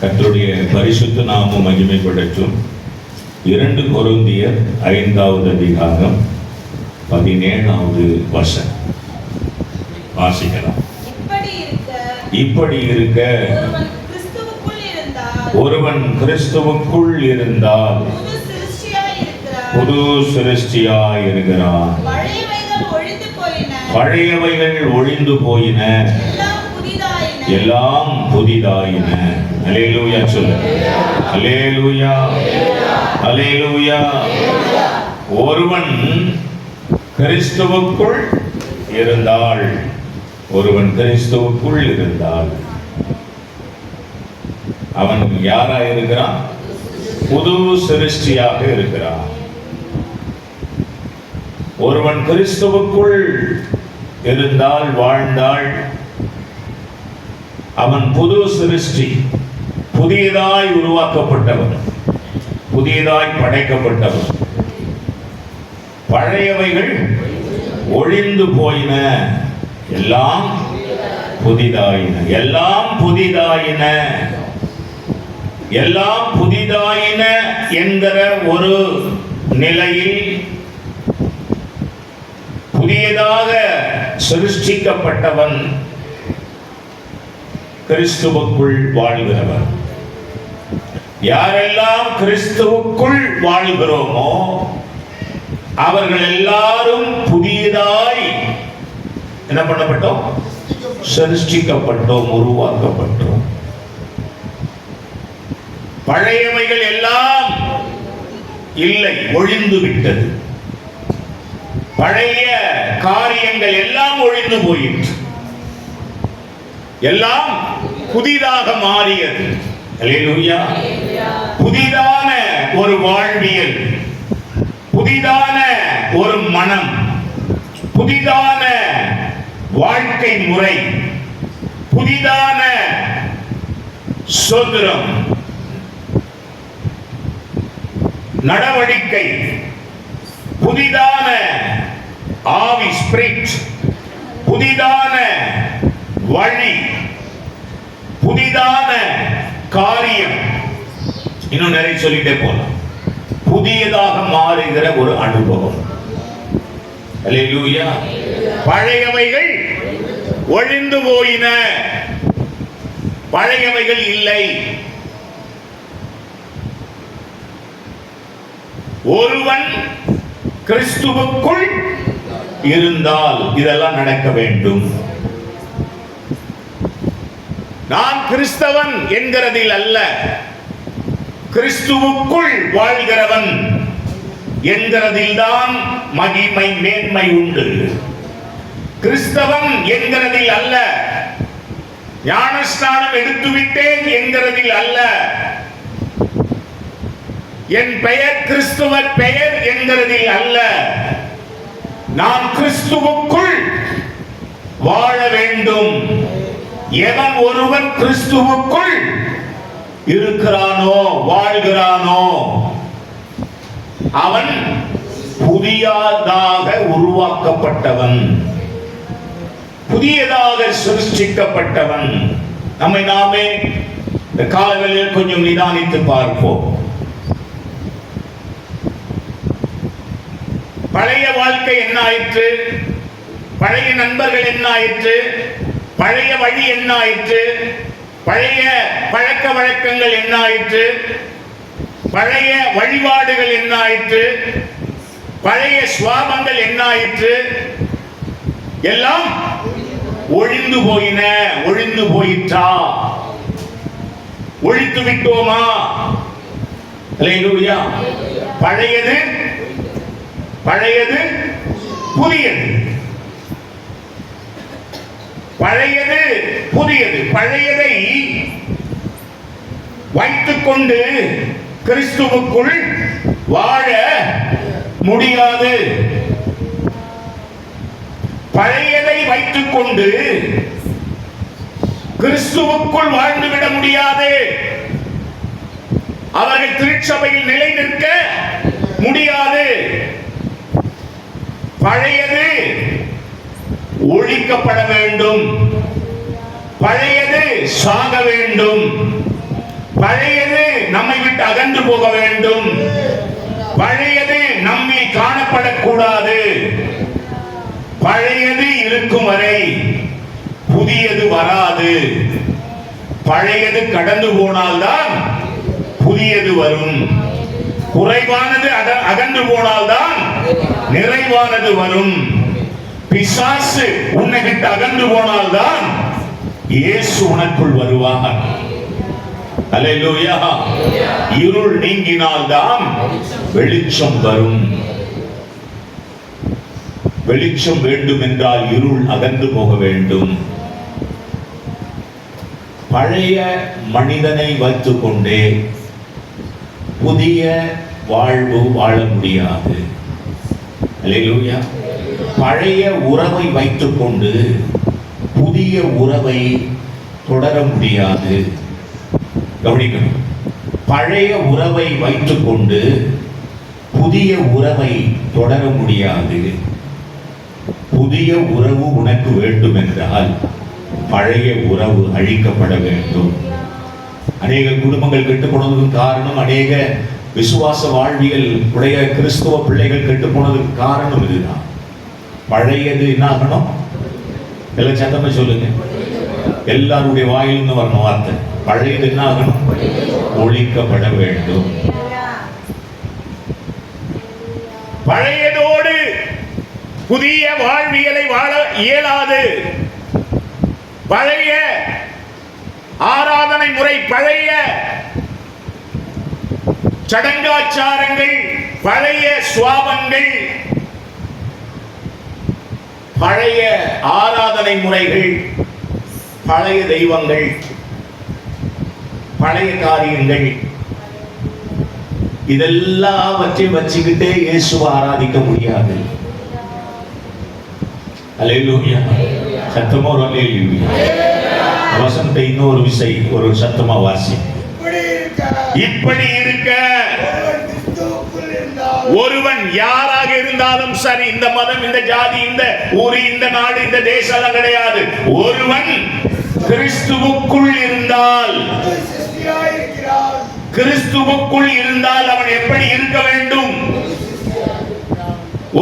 கர்த்தருடைய பரிசுத்த நாமம் மகிமைப்படட்டும். 2 கொரிந்தியர் 5வது அதிகாரம் 17வது வசனம் வாசிக்கலாம். இப்படி இருக்க ஒருவன் கிறிஸ்துவுக்குள் இருந்தால் புது சிருஷ்டியாய் இருக்கிறான். பழையவைகள் ஒழிந்து போயின, எல்லாம் புதிதாயின. அல்லேலூயா சொல்லு. அல்லேலூயா, அல்லேலூயா. ஒருவன் கிறிஸ்துவுக்குள் இருந்தால், ஒருவன் கிறிஸ்துவுக்குள் இருந்தால் அவன் யாரா இருக்கிறான்? புது சிருஷ்டியாக இருக்கிறான். ஒருவன் கிறிஸ்துவுக்குள் இருந்தால், வாழ்ந்தால், அவன் புது சிருஷ்டி, புதியதாய் உருவாக்கப்பட்டவன், புதியதாய் படைக்கப்பட்டவன். பழையவைகள் ஒழிந்து போயின, எல்லாம் புதிதாயின, எல்லாம் புதிதாயின, எல்லாம் புதிதாயின என்கிற ஒரு நிலையில் புதியதாக சிருஷ்டிக்கப்பட்டவன் கிறிஸ்துவுக்குள் வாழ்கிறவன். யாரெல்லாம் கிறிஸ்துவுக்குள் வாழ்கிறோமோ அவர்கள் எல்லாரும் புதியதாய் என்ன பண்ணப்பட்டோம்? சிருஷ்டிக்கப்பட்டோம், உருவாக்கப்பட்டோம். பழையவைகள் எல்லாம் இல்லை, ஒழிந்து விட்டது. பழைய காரியங்கள் எல்லாம் ஒழிந்து போயிற்று, எல்லாம் புதிதாக மாறியது. அல்லேலூயா. புதிதான ஒரு வாழ்வியல், புதிதான ஒரு மனம், புதிதான வாழ்க்கை முறை, புதிதான சுதந்திரம், நடவடிக்கை, புதிதான ஆவி ஸ்பிரிட், புதிதான வழி, புதிதான காரியம், இன்னும் நிறைய சொல்லிட்டே போலாம். புதியதாக மாறுகிற ஒரு அனுபவம். அல்லேலூயா. பழையவைகள் ஒழிந்து போயின, பழையவைகள் இல்லை. ஒருவன் கிறிஸ்துவுக்குள் இருந்தால் இதெல்லாம் நடக்க வேண்டும். நான் கிறிஸ்தவன் என்கிறதில் அல்ல, கிறிஸ்துவுக்குள் வாழ்கிறவன் என்கிறதில் தான் மகிமை, மேன்மை உண்டு. கிறிஸ்தவன் என்கிறதில் அல்ல, ஞானஸ்நானம் எடுத்துவிட்டேன் என்கிறதில் அல்ல, என் பெயர் கிறிஸ்துவ பெயர் என்கிறதில் அல்ல. நான் கிறிஸ்துவுக்குள் வாழ வேண்டும். எவன் ஒருவன் கிறிஸ்துவுக்குள் இருக்கிறானோ, வாழ்கிறானோ, அவன் புதியதாக உருவாக்கப்பட்டவன், புதியதாக சிருஷ்டிக்கப்பட்டவன். நம்மை நாமே இந்த காலங்களில் கொஞ்சம் நிதானித்து பார்ப்போம். பழைய வாழ்க்கை என்ன ஆயிற்று? பழைய நண்பர்கள் என்ன ஆயிற்று? பழைய வழி என்ன ஆயிற்று? பழைய பழக்க வழக்கங்கள் என்ன ஆயிற்று? பழைய வழிபாடுகள் என்ன ஆயிற்று? பழைய சுவாபங்கள் என்ன ஆயிற்று? எல்லாம் ஒழிந்து போயின. ஒழிந்து போயிற்றா? ஒழித்து விட்டோமா? அல்லேலூயா. பழையது பழையது, புதியது, பழையது புதியது. பழையதை வைத்துக்கொண்டு கிறிஸ்துவுக்குள் வாழ முடியாது. பழையதை வைத்துக்கொண்டு கிறிஸ்துவுக்குள் வாழ்ந்துவிட முடியாது. அவர்கள் திருச்சபையில் நிலை நிற்க முடியாது. பழையது ஒழிக்கப்பட வேண்டும், பழையது சாக வேண்டும், பழையது நம்மை விட்டு அகன்று போக வேண்டும். பழையது நம்மை காணப்படக்கூடாது. பழையது இருக்கும் வரை புதியது வராது. பழையது கடந்து போனால்தான் புதியது வரும். குறைவானது அகன்று போனால்தான் நிறைவானது வரும். பிசாசு உன்னை விட்டு அகன்று போனால்தான் இயேசு உனக்குள் வருவார். அல்லேலூயா. இருள் நீங்கினால்தான் வெளிச்சம் வரும். வெளிச்சம் வேண்டும் என்றால் இருள் அகன்று போக வேண்டும். பழைய மனிதனை வைத்துக் கொண்டே புதிய வாழ்வு வாழ முடியாது. அல்லேலூயா. பழைய உறவை வைத்துக் கொண்டு புதிய உறவை தொடர முடியாது. கவனிக்கணும். பழைய உறவை வைத்துக் கொண்டு புதிய உறவை தொடர முடியாது. புதிய உறவு உனக்கு வேண்டும் என்றால் பழைய உறவு அழிக்கப்பட வேண்டும். அநேக குடும்பங்கள் கெட்டு போனதுக்கு காரணம், அநேக விசுவாச வாழ்வியல் உடைய கிறிஸ்துவ பிள்ளைகள் கெட்டு போனதுக்கு காரணம் இதுதான். பழையது என்ன ஆகணும்? எல்லாம் சத்தமா சொல்லுங்க. எல்லாருடைய வாயிலிருந்து வரணும் வார்த்தை. பழையது என்ன ஆகணும்? ஒழிக்கப்பட வேண்டும். பழையதோடு புதிய வாழ்வியலை வாழ இயலாது. பழைய ஆராதனை முறை, பழைய சடங்காச்சாரங்கள், பழைய சுவாபங்கள், பழைய ஆராதனை முறைகள், பழைய தெய்வங்கள், பழைய காரியங்கள், இதெல்லாம் வச்சுக்கிட்டே இயேசுவை ஆராதிக்க முடியாது. அல்லேலூயா. சத்தமா ஒரு அல்லேலூயா. வசனத்தை இன்னொரு விசை ஒரு சத்தமா வாசி. இப்படி இருக்க ஒருவன் யாராக இருந்தாலும் சரி, இந்த மதம், இந்த ஜாதி, இந்த ஊர், இந்த நாடு, இந்த தேசம் கிடையாது. ஒருவன் கிறிஸ்துவுக்குள் இருந்தால், கிறிஸ்துவுக்குள் இருந்தால் அவன் எப்படி இருக்க வேண்டும்?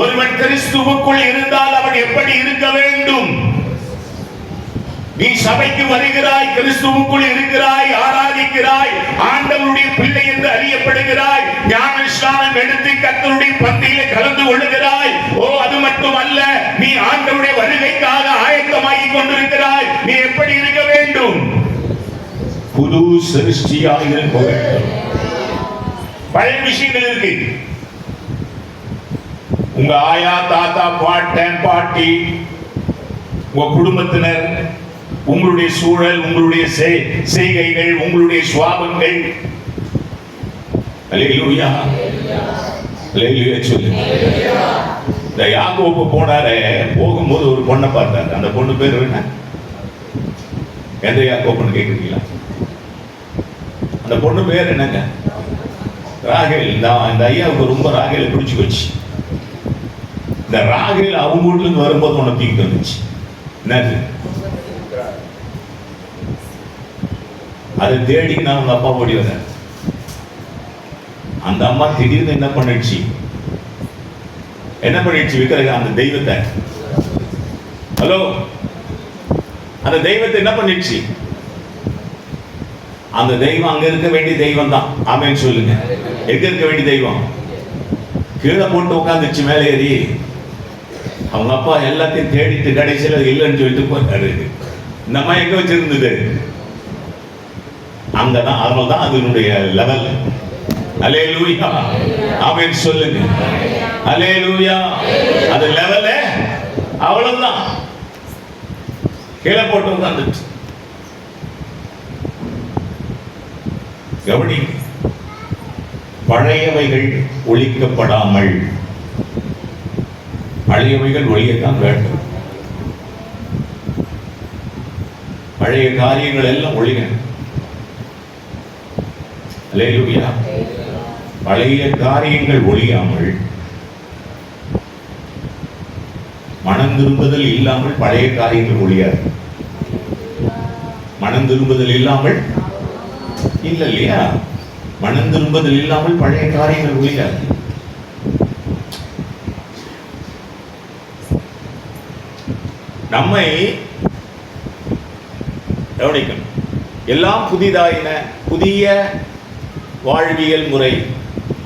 ஒருவன் கிறிஸ்துவுக்குள் இருந்தால் அவன் எப்படி இருக்க வேண்டும்? நீ சபைக்கு வருகிறாய், கிறிஸ்துவுக்குள் இருக்கிறாய், ஆராதிக்கிறாய், ஆண்டவருடைய பிள்ளை என்று அறியப்படுகிறாய், ஞான ஸ்நானம் எடுத்து கர்த்தருடைய பந்தியிலே கலந்து கொள்ளுகிறாய். ஓ, அது மட்டுமல்ல, நீ ஆண்டவருடைய வருகைக்காக ஆயத்தமாகி கொண்டிருக்கிறாய். நீ எப்படி இருக்க வேண்டும்? புது சிருஷ்டியாக இருக்க வேண்டும். பழைய விஷயங்கள் இருக்கு. உங்க ஆயா, தாத்தா, பாட்டன், பாட்டி, உங்க குடும்பத்தினர், உங்களுடைய சூழல், உங்களுடைய செய்கைகள், உங்களுடைய சுவாபங்கள். அல்லேலூயா. அல்லேலூயா சொல்லுங்க. இந்த யாக்கோபு போனாரே, போகும்போது ஒரு பொண்ணை பார்த்தாரு. அந்த பொண்ணு பேர் என்ன? எந்த யாக்கோபுன்னு கேக்குறீங்களா? அந்த பொண்ணு பேர் என்னங்க? ராகேல். இந்த ஐயாவுக்கு ரொம்ப ராகேலை பிடிச்சு போச்சு. இந்த ராகேல் அவங்க வீட்டுல இருந்து வரும்போது உனக்கு தூக்கிட்டு வந்துச்சு. என்னது? அதை தேடி நான் உங்க அப்பா ஓடி வர. அந்த அம்மா திடீர்னு என்ன பண்ணிடுச்சு? விக்கிரக அந்த தெய்வத்தை, ஹலோ, அந்த தெய்வத்தை என்ன பண்ணிடுச்சு? அந்த தெய்வம் அங்க இருக்க வேண்டிய தெய்வம் தான். ஆமென் சொல்லுங்க. எங்க இருக்க வேண்டிய தெய்வம்? கீழே போட்டு உட்காந்துச்சு மேலே ஏறி. அவங்க அப்பா எல்லாத்தையும் தேடிட்டு கடைசியில் இல்லைன்னு சொல்லிட்டு போறாரு. இந்த அம்மா எங்க வச்சிருந்தது? அங்கதான். அதனால்தான் அதனுடைய லெவல். அல்லேலூயா. ஆமென் சொல்லுங்க. அல்லேலூயா. அது லெவல் அவ்வளவுதான். கீழே போட்டு உட்காந்துச்சு. கவனி, பழையவைகள் ஒழிக்கப்படாமல், பழையவைகள் ஒழியத்தான் வேண்டும். பழைய காரியங்கள் எல்லாம் ஒழிக. அல்லேலூயா. பழைய காரியங்கள் ஒழியாமல், மனம் திரும்புதல் இல்லாமல் பழைய காரியங்கள் ஒழியாது. மனம் திரும்புதல் இல்லாமல் இல்ல இல்லையா? மனம் திரும்புதல் இல்லாமல் பழைய காரியங்கள் ஒழியாது. நம்மை கவனிக்கணும். எல்லாம் புதிதாயின, புதிய வாழ்வியல் முறை,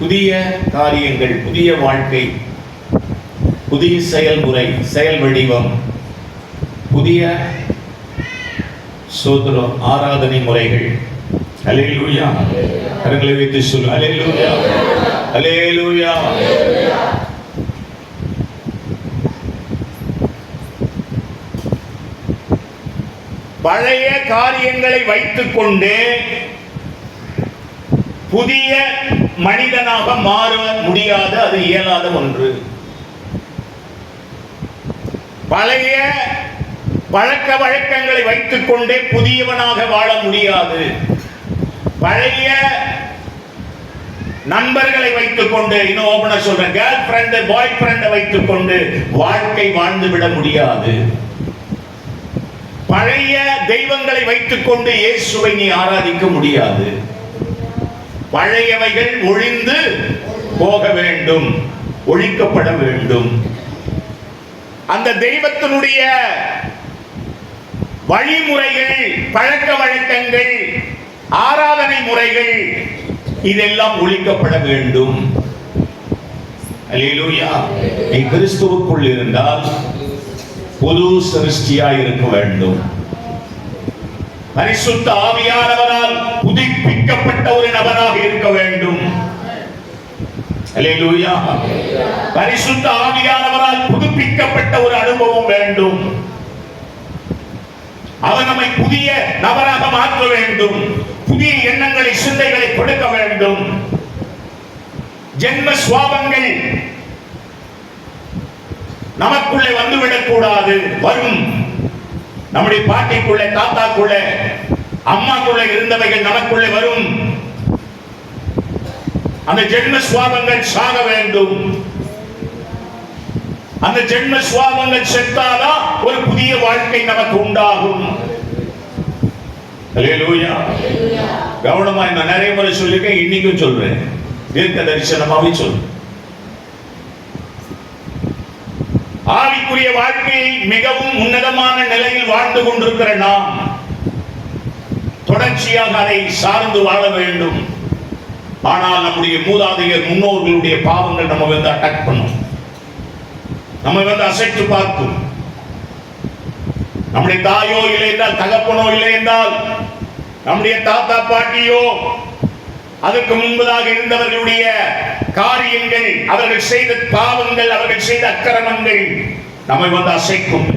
புதிய காரியங்கள், புதிய வாழ்க்கை, புதிய செயல்முறை, செயல் வடிவம், புதிய சோதரம், ஆராதனை முறைகள். அல்லேலூயா. கரங்களை வைத்து சொல்லு அல்லேலூயா, அல்லேலூயா. பழைய காரியங்களை வைத்துக் கொண்டு புதிய மனிதனாக மாற முடியாத, அது இயலாத ஒன்று. பழைய பழக்க வழக்கங்களை வைத்துக் கொண்டே புதியவனாக வாழ முடியாது. பழைய நண்பர்களை வைத்துக் கொண்டு, இன்னும் ஓபனா சொல்றேன், கேர்ள் ஃபிரெண்ட் பாய் ஃபிரெண்ட் வைத்துக் கொண்டு வாழ்க்கை வாழ்ந்து விட முடியாது. பழைய தெய்வங்களை வைத்துக் கொண்டு இயேசுவை நீ ஆராதிக்க முடியாது. பழையவைகள் ஒழிந்து போக வேண்டும், ஒழிக்கப்பட வேண்டும். அந்த தெய்வத்தினுடைய வழிமுறைகள், பழக்க வழக்கங்கள், ஆராதனை முறைகள் இதெல்லாம் ஒழிக்கப்பட வேண்டும். அல்லேலூயா. நீ கிறிஸ்துவுக்குள் இருந்தால் புது சிருஷ்டியாய் இருக்க வேண்டும். பரிசுத்த ஆவியானவரால் புதுப்பிக்கப்பட்ட ஒரு நபராக இருக்க வேண்டும். அல்லேலூயா. பரிசுத்த ஆவியானவரால் புதுப்பிக்கப்பட்ட ஒரு அனுபவம் வேண்டும். அவர் நம்மை புதிய நபராக மாற்ற வேண்டும். புதிய எண்ணங்களை, சிந்தைகளை கொடுக்க வேண்டும். ஜென்ம சுவாபங்கள் நமக்குள்ளே வந்துவிடக் கூடாது. வரும். நம்முடைய பாட்டிக்குள்ள, தாத்தாக்குள்ள, அம்மாக்குள்ள இருந்தவைகள் நமக்குள்ளே வரும். அந்த ஜென்ம சுவாபங்கள் சாக வேண்டும். அந்த ஜென்ம சுவாபங்கள் செத்தாதான் ஒரு புதிய வாழ்க்கை நமக்கு உண்டாகும். அல்லேலூயா. கவனமா நான் நிறைய முறை சொல்லிருக்கேன், இன்னைக்கும் சொல்றேன், தீர்க்க தரிசனமாவே சொல்றேன். ஆவிக்குரிய வாழ்க்கையை மிகவும் உன்னதமான நிலையில் வாழ்ந்து கொண்டிருக்கிற நாம் தொடர்ச்சியாக அதை சார்ந்து வாழ வேண்டும். ஆனால் நம்முடைய மூதாதையர், முன்னோர்களுடைய பாவங்கள் நம்ம வந்து அட்டாக் பண்ணும், நம்ம வந்து அசைத்து பார்க்கும். நம்முடைய தாயோ இல்லை என்றால், தகப்பனோ இல்லை என்றால், நம்முடைய தாத்தா பாட்டியோ, அதற்கு முன்பதாக இருந்தவர்களுடைய காரியங்கள், அவர்கள் செய்த பாவங்கள், அவர்கள் செய்த அக்கிரமங்கள் நம்மை வந்து அசைக்கும்.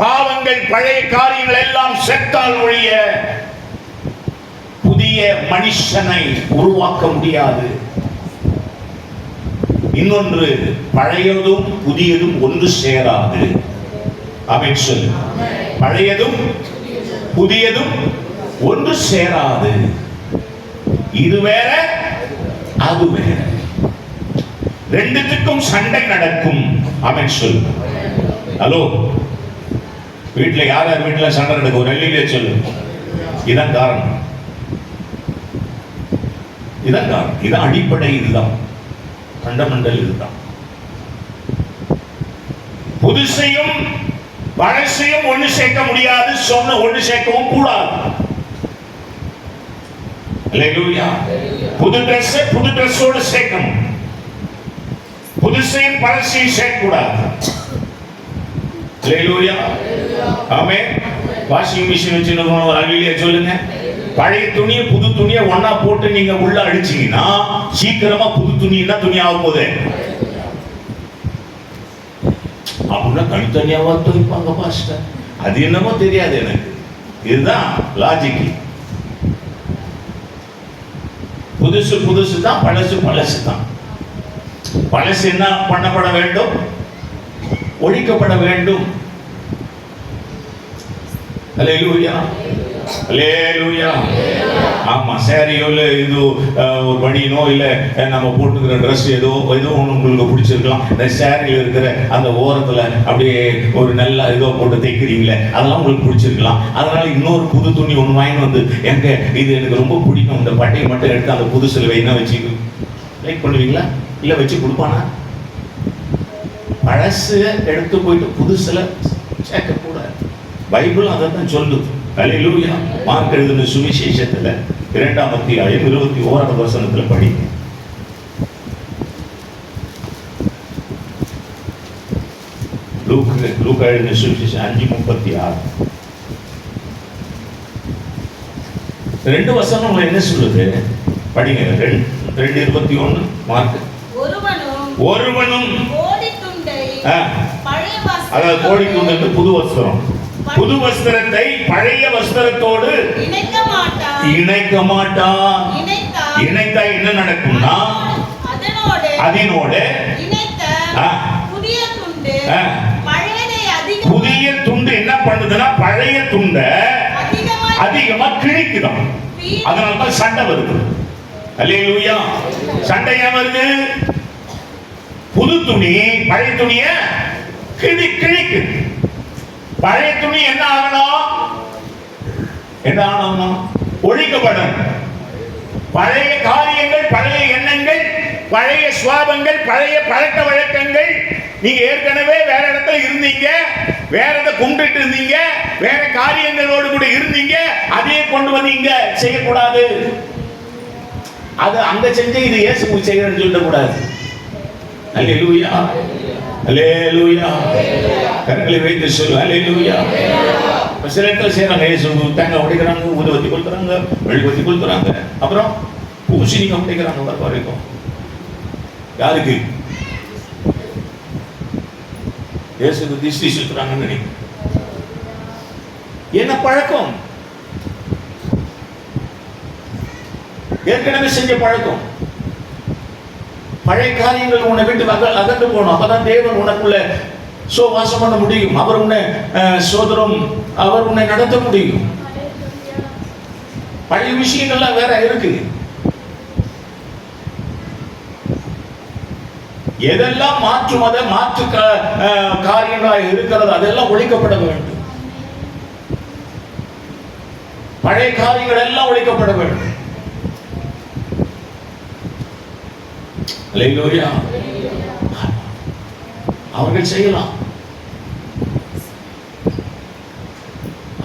பாவங்கள், பழைய காரியங்கள் எல்லாம் செத்தால் ஒழிய புதிய மனுஷனை உருவாக்க முடியாது. இன்னொன்று, பழையதும் புதியதும் ஒன்று சேராது. ஆமென் சொல்லு. பழையதும் புதியதும் ஒன்று சேராது. இது வேற, அது வேற. ரெண்டுத்துக்கும் சண்டை நடக்கும். ஆமென் சொல்லு. ஹலோ, வீட்டுல யார் யார் வீட்டுல சண்டை நடக்கும்? ஒரு எல்லையிலே சொல்லு. இதான் காரணம், இதான் காரணம், இதான் அடிப்படை, இதுதான் ஃபண்டமெண்டல், இதுதான். புதுசையும் பழசையும் ஒண்ணு சேர்க்க முடியாது, சொன்ன ஒண்ணு சேர்க்கவும் கூடாது. அல்லேலூயா. புது ட்ரெஸ் புது ட்ரெஸ்ஸோடு சேர்க்கணும், புதுசையும் பழசையும் சேர்க்கக்கூடாது. அல்லேலூயா. ஆமென். வாஷிங் மிஷின் வச்சுருக்கோம், அழிலியா சொல்லுங்க. பழைய துணியை புது துணியை ஒன்னா போட்டு நீங்க உள்ள அடிச்சீங்கன்னா சீக்கிரமா புது துணின்னா துணி ஆக போகுது. அப்படின்னா தனித்தனியாவா துவைப்பாங்க பாஸ்டர்? அது என்னமோ தெரியாது எனக்கு. இதுதான் லாஜிக். புதுசு புதுசு தான், பழசு பழசு தான். பழசு என்ன பண்ணப்பட வேண்டும்? ஒழிக்கப்பட வேண்டும். அல்லேலூயா. அல்லேலூயா. ஆமா, சாரியோ இல்ல இது ஒரு பனியனோ இல்ல நம்ம போட்டுக்கிற ட்ரெஸ் ஏதோ ஒன்று உங்களுக்கு பிடிச்சிருக்கலாம். இந்த சாரியில் இருக்கிற அந்த ஓரத்துல அப்படியே ஒரு நல்ல ஏதோ போட்டு தைக்கிறீங்களே, அதெல்லாம் உங்களுக்கு பிடிச்சிருக்கலாம். அதனால இன்னொரு புது துணி ஒன்று வாங்கி வந்து எங்க இது எனக்கு ரொம்ப பிடிக்கும், இந்த பட்டையை மட்டும் எடுத்து அந்த புதுசுல வைனா வச்சு லைக் பண்ணுவீங்களா? இல்ல வச்சு கொடுப்பானா? பழசு எடுத்து போயிட்டு புதுசுல சேர்க்க கூடாது. பைபிள் அதை தான் சொல்லுது. அல்லேலூயா. மார்க் எழுதின சுவிசேஷத்துல 2ஆம் அத்தியாயம் 21ஆம் வசனத்துல படிங்க. லூக்கா எழுதின சுவிசேஷம் 5:36. 2 வசனம் என்ன சொல்லுது படிங்க. 2:21 மார்க். ஒருவனும் அதாவது கோடி துண்டு புது வஸ்திரம், புது வஸ்திரத்தை பழைய வஸ்திரத்தோடு இணைக்க மாட்டான். இணைத்தா என்ன நடக்கும்னா அதனோட புதிய துண்டு என்ன பண்ணுதுன்னா பழைய துண்டை அதிகமா கிழிக்குதான். அதனாலதான் சண்டை வருது. அல்லேலூயா. சண்டை ஏன் வருது? புது துணி பழைய துணிய கிழிக்கு. பழைய துணி என்ன ஆகணும்? ஒழிக்கப்படும். பழைய காரியங்கள், பழைய எண்ணங்கள், பழைய சுவாபங்கள், பழைய பழக்க வழக்கங்கள். நீங்க ஏற்கனவே வேற இடத்துல இருந்தீங்க, வேற எதை கும்பிட்டு இருந்தீங்க, வேற காரியங்களோடு கூட இருந்தீங்க, அதையே கொண்டு வந்து இங்க செய்யக்கூடாது. அது அங்க செஞ்சு இது இயேசு செய்யறன்னு சொல்லக்கூடாது. அல்லேலூயா. அல்லேலூயா. கரங்களை வைத்து சொல்லு அல்லேலூயா. சில இடத்துல செய்யறாங்க, இயேசு தேங்காய் உடைக்கிறாங்க, ஊதுவத்தி கொளுத்துறாங்க, மெழுகுவத்தி கொளுத்துறாங்க, அப்புறம் பூசணிக்காய் உடைக்கிறாங்க வர வரைக்கும். யாருக்கு? இயேசுக்கு திஷ்டி சுத்துறாங்கன்னு நினைக்கிறேன். என்ன பழக்கம்? ஏற்கனவே செஞ்ச பழக்கம். பழைய காரியங்கள் உன்னை விட்டு அகன்று போகணும். அப்பதான் தேவன் உனக்குள்ள வாசம் பண்ண முடியும். அவர் உன்னை சோதரம், அவர் உன்னை நடத்த முடியும். பழைய விஷயங்கள்லாம் வேற இருக்கு. எதெல்லாம் மாற்று காரியங்களாக இருக்கிறது அதெல்லாம் ஒழிக்கப்பட வேண்டும். பழைய காரியங்கள் எல்லாம் ஒழிக்கப்பட வேண்டும். அல்லேலூயா. அவர்கள் செய்யலாம்,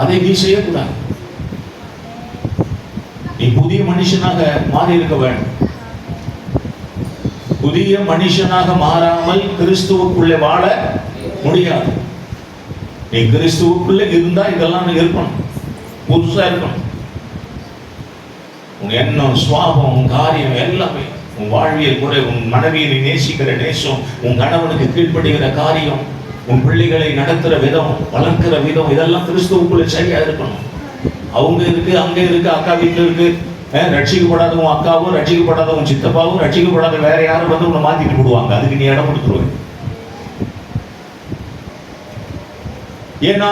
அதை நீ செய்யக்கூடாது. நீ புதிய மனுஷனாக மாறி இருக்க வேண்டும். புதிய மனுஷனாக மாறாமல் கிறிஸ்துவுக்குள்ளே வாழ முடியாது. நீ கிறிஸ்துவுக்குள்ளே இருந்தா இதெல்லாம் இருக்கணும், புதுசா இருக்கணும். உன் எண்ணம், சுவாபம், உன் காரியம் எல்லாமே, உன் வாழ்வியல் முறை, உன் மனைவியை நேசிக்கிற நேசம், உன் கணவனுக்கு கீழ்ப்படுகிற காரியம், உன் பிள்ளைகளை நடத்துற விதம், வளர்க்கிற விதம், இதெல்லாம் கிறிஸ்துவுக்குள்ள சரியா இருக்கணும். அவங்க இருக்கு, அங்க இருக்கு, அக்கா வீட்டுல இருக்கு, ரட்சிக்கப்படாதவங்க அக்காவும், ரட்சிக்கப்படாதவங்க சித்தப்பாவும், ரட்சிக்கப்படாத வேற யாரும் வந்து உன்னை மாத்திட்டு போடுவாங்க. அதுக்கு நீ இடம் கொடுத்துருவேன். ஏன்னா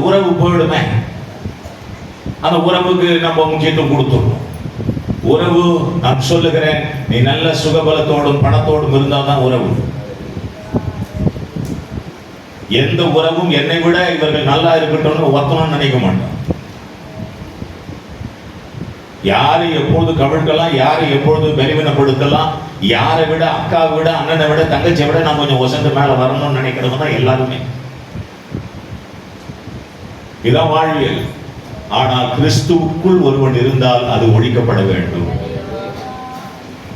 உறவு போயிடுமே. அந்த உறவுக்கு நம்ம முக்கியத்துவம் கொடுத்துடணும். உறவு, நான் சொல்லுகிறேன், நீ நல்ல சுகபலத்தோடும் பணத்தோடும் இருந்தால்தான் உறவு. எந்த உறவும் என்னை விட இவர்கள் நல்லா இருக்கட்டும்னு ஒருத்தனும் நினைக்க மாட்டான். யாரை எப்பொழுது கவிழ்க்கலாம், யாரை எப்பொழுது பலவீனப்படுத்தலாம், யாரை விட, அக்காவை விட, அண்ணனை விட, தங்கச்சியை விட நான் கொஞ்சம் ஒசந்து மேல வரணும்னு நினைக்கிறவங்க தான் எல்லாருமே. இதான் வாழ்வியல். ஆனால் கிறிஸ்துவுக்குள் ஒருவன் இருந்தால் அது ஒழிக்கப்பட வேண்டும்.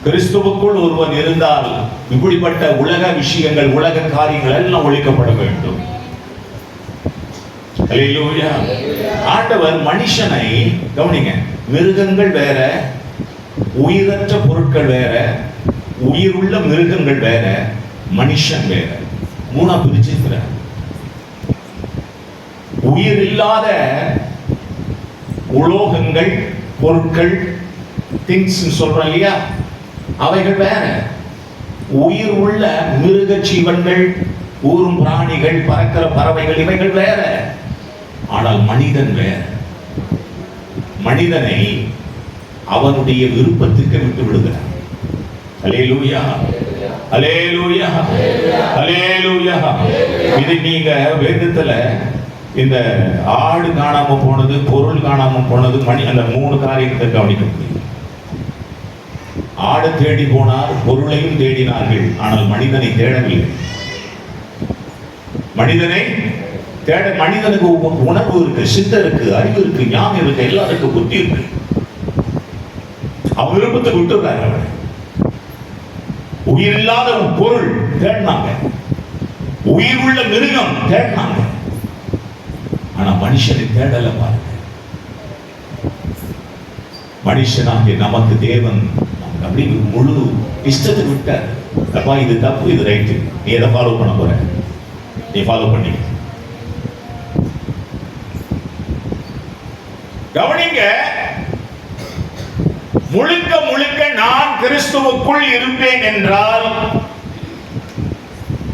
கிறிஸ்துவுக்குள் ஒருவன் இருந்தால் இப்படிப்பட்ட உலக விஷயங்கள், உலக காரியங்கள் எல்லாம் ஒழிக்கப்பட வேண்டும். அல்லேலூயா. ஆண்டவர் மனுஷனை கவனிங்க, மிருகங்கள் வேற, உயிரற்ற பொருட்கள் வேற, உயிருள்ள மிருகங்கள் வேற, மனுஷன் வேற, மூணா பிரிச்சிருக்கிறார். உயிர் இல்லாத உலோகங்கள், பொருட்கள், திங்ஸ் சொல்றோம் இல்லையா, அவைகள் வேற. உயிர் உள்ள மிருக ஜீவன்கள், ஊரும் பிராணிகள், பறக்கிற பறவைகள், இவைகள் வேற. ஆனால் மனிதன் வேற. மனிதனை அவனுடைய விருப்பத்துக்கு விட்டு விடுகிறார். அல்லேலூயா, அல்லேலூயா, அல்லேலூயா. இது நீங்க வேதத்துல இந்த ஆடு காணாம போனது, பொருள் காணாம போனது, அந்த 3 காரியத்தை கவனிக்க முடியும். ஆடு தேடி போனார், பொருளையும் தேடினார்கள், ஆனால் மனிதனை தேடவில்லை. மனிதனை தேட, மனிதனுக்கு உணர்வு இருக்கு, சித்த இருக்கு, அறிவு இருக்கு, ஞானம் இருக்கு, எல்லாருக்கும் புத்தி இருக்கு. அவன் விருப்பத்தை விட்டுறாங்க. அவனை உயிர் இல்லாத பொருள் தேடினாங்க, உயிர் உள்ள மிருகம் தேடினாங்க, ஆனா மனுஷனை தேடல. பாருங்க, மனுஷனாகிய நமக்கு தேவன் அப்படி முழு இஷ்டத்தை விட்டார். அப்பா இது தப்பு, இது ரைட்டு, நீ எதை ஃபாலோ பண்ண போற, நீ ஃபாலோ பண்ணி. கவனிங்க, முழுக்க முழுக்க நான் கிறிஸ்துவுக்குள் இருப்பேன் என்றால்